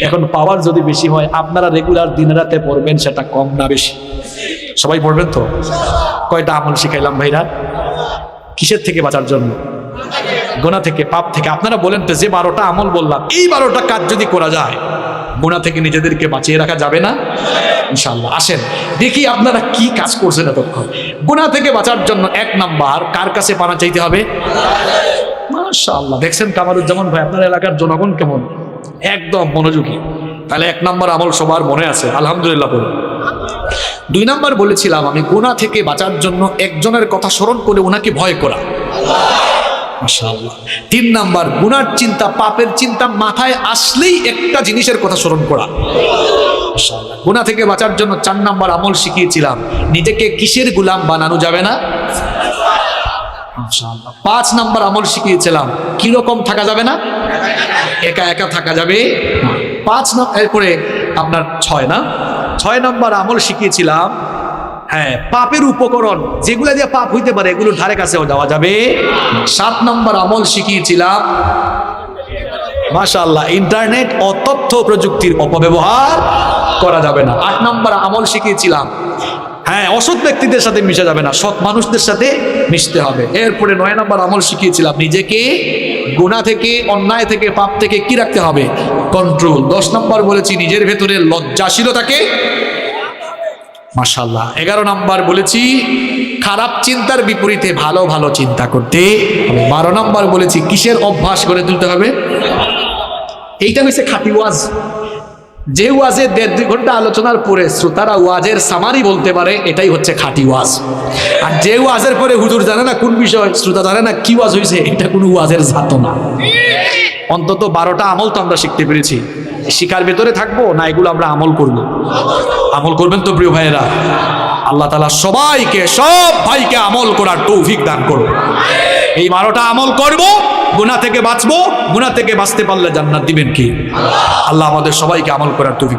এখন পাওয়ার যদি বেশি হয় আপনারা রেগুলার দিন রাতে পড়বেন, সেটা কম না বেশি? সবাই পড়বেন তো? কয়টা আমল শিখাইলাম ভাইরা? কিসের থেকে বাঁচার জন্য? গুনাহ থেকে, পাপ থেকে। আপনারা বলেন তো, যে 12টা আমল বললাম, এই 12টা কাজ যদি করা যায় গুনাহ থেকে নিজেদেরকে বাঁচিয়ে রাখা যাবে না? ইনশাআল্লাহ। আসেন দেখি আপনারা কি কাজ করছেন এতক্ষণ। গুনাহ থেকে বাঁচার জন্য 1 নাম্বার কার কাছে পানা চাইতে হবে? মাশাআল্লাহ, দেখছেন কামারুজ্জামান ভাই আপনার এলাকার জনগণ কেমন, একদম মনোযোগী। তাহলে 1 নাম্বার আমল সবার মনে আছে, আলহামদুলিল্লাহ বলুন। 2 নাম্বার বলেছিলাম আমি, গুনাহ থেকে বাঁচার জন্য একজনের কথা স্মরণ করে ওনাকে ভয় করা, মাশাআল্লাহ। 3 নাম্বার, গুনার চিন্তা, পাপের চিন্তা মাথায় আসলেই একটা জিনিসের কথা স্মরণ করা, মাশাআল্লাহ। গুনাহ থেকে বাঁচার জন্য 4 নাম্বার আমল শিখিয়েছিলাম, নিজেকে কিসের গোলাম বানানো যাবে না, মাশাআল্লাহ। 5 নাম্বার আমল শিখিয়েছিলাম, কিরকম থাকা যাবে না, একা একা থাকা যাবে না। 5 নাম্বার, এরপরে আপনার 6 নাম্বার আমল শিখিয়েছিলাম, হ্যাঁ, পাপের উপকরণ যেগুলো দিয়ে পাপ হইতে পারে এগুলো ধারে কাছেও যাওয়া যাবে। 7 নাম্বার আমল শিখিয়েছিলাম, মাশাআল্লাহ, ইন্টারনেট ও তথ্য প্রযুক্তির অপব্যবহার করা যাবে না। 8 নাম্বার আমল শিখিয়েছিলাম, হ্যাঁ, অসৎ ব্যক্তিদের সাথে মিশা যাবে না, সৎ মানুষদের সাথে মিশতে হবে। এরপরে 9 নাম্বার আমল শিখিয়েছিলাম, নিজেকে গুনাহ থেকে, অন্যায় থেকে, পাপ থেকে কি রাখতে হবে, কন্ট্রোল। 10 নাম্বার বলেছি নিজের ভেতরে লজ্জাশীলতাকে, মাশাআল্লাহ। 11 নাম্বার বলেছি খারাপ চিন্তার বিপরীতে ভালো ভালো চিন্তা করতে হবে। 12 নাম্বার বলেছি কিসের অভ্যাস করে তুলতে হবে, এইটা হচ্ছে খাঁটি ওয়াজ। যে ওয়াজে 1.5-2 ঘন্টা আলোচনার পরে শ্রোতারা ওয়াজের সামারি বলতে পারে, এটাই হচ্ছে খাঁটি ওয়াজ। আর যে ওয়াজের পরে হুজুর জানে না কোন বিষয়, শ্রোতা জানে না কি ওয়াজ হয়েছে, এটা কোনো ওয়াজের জাত না। অন্তত 12টা আমল তো আমরা শিখতে পেরেছি। শিকার ভেতরে থাকবো না এগুলো আমরা আমল করব? আমল করবেন তো প্রিয় ভাইয়েরা? আল্লাহ তাআলা সবাইকে, সব ভাইকে আমল করার তৌফিক দান করুন। এই 12টা আমল করব, গুনাহ থেকে বাঁচবো, গুনাহ থেকে বাঁচতে পারলে জান্নাত দিবেন কি আল্লাহ। আমাদের সবাইকে আমল করার তৌফিক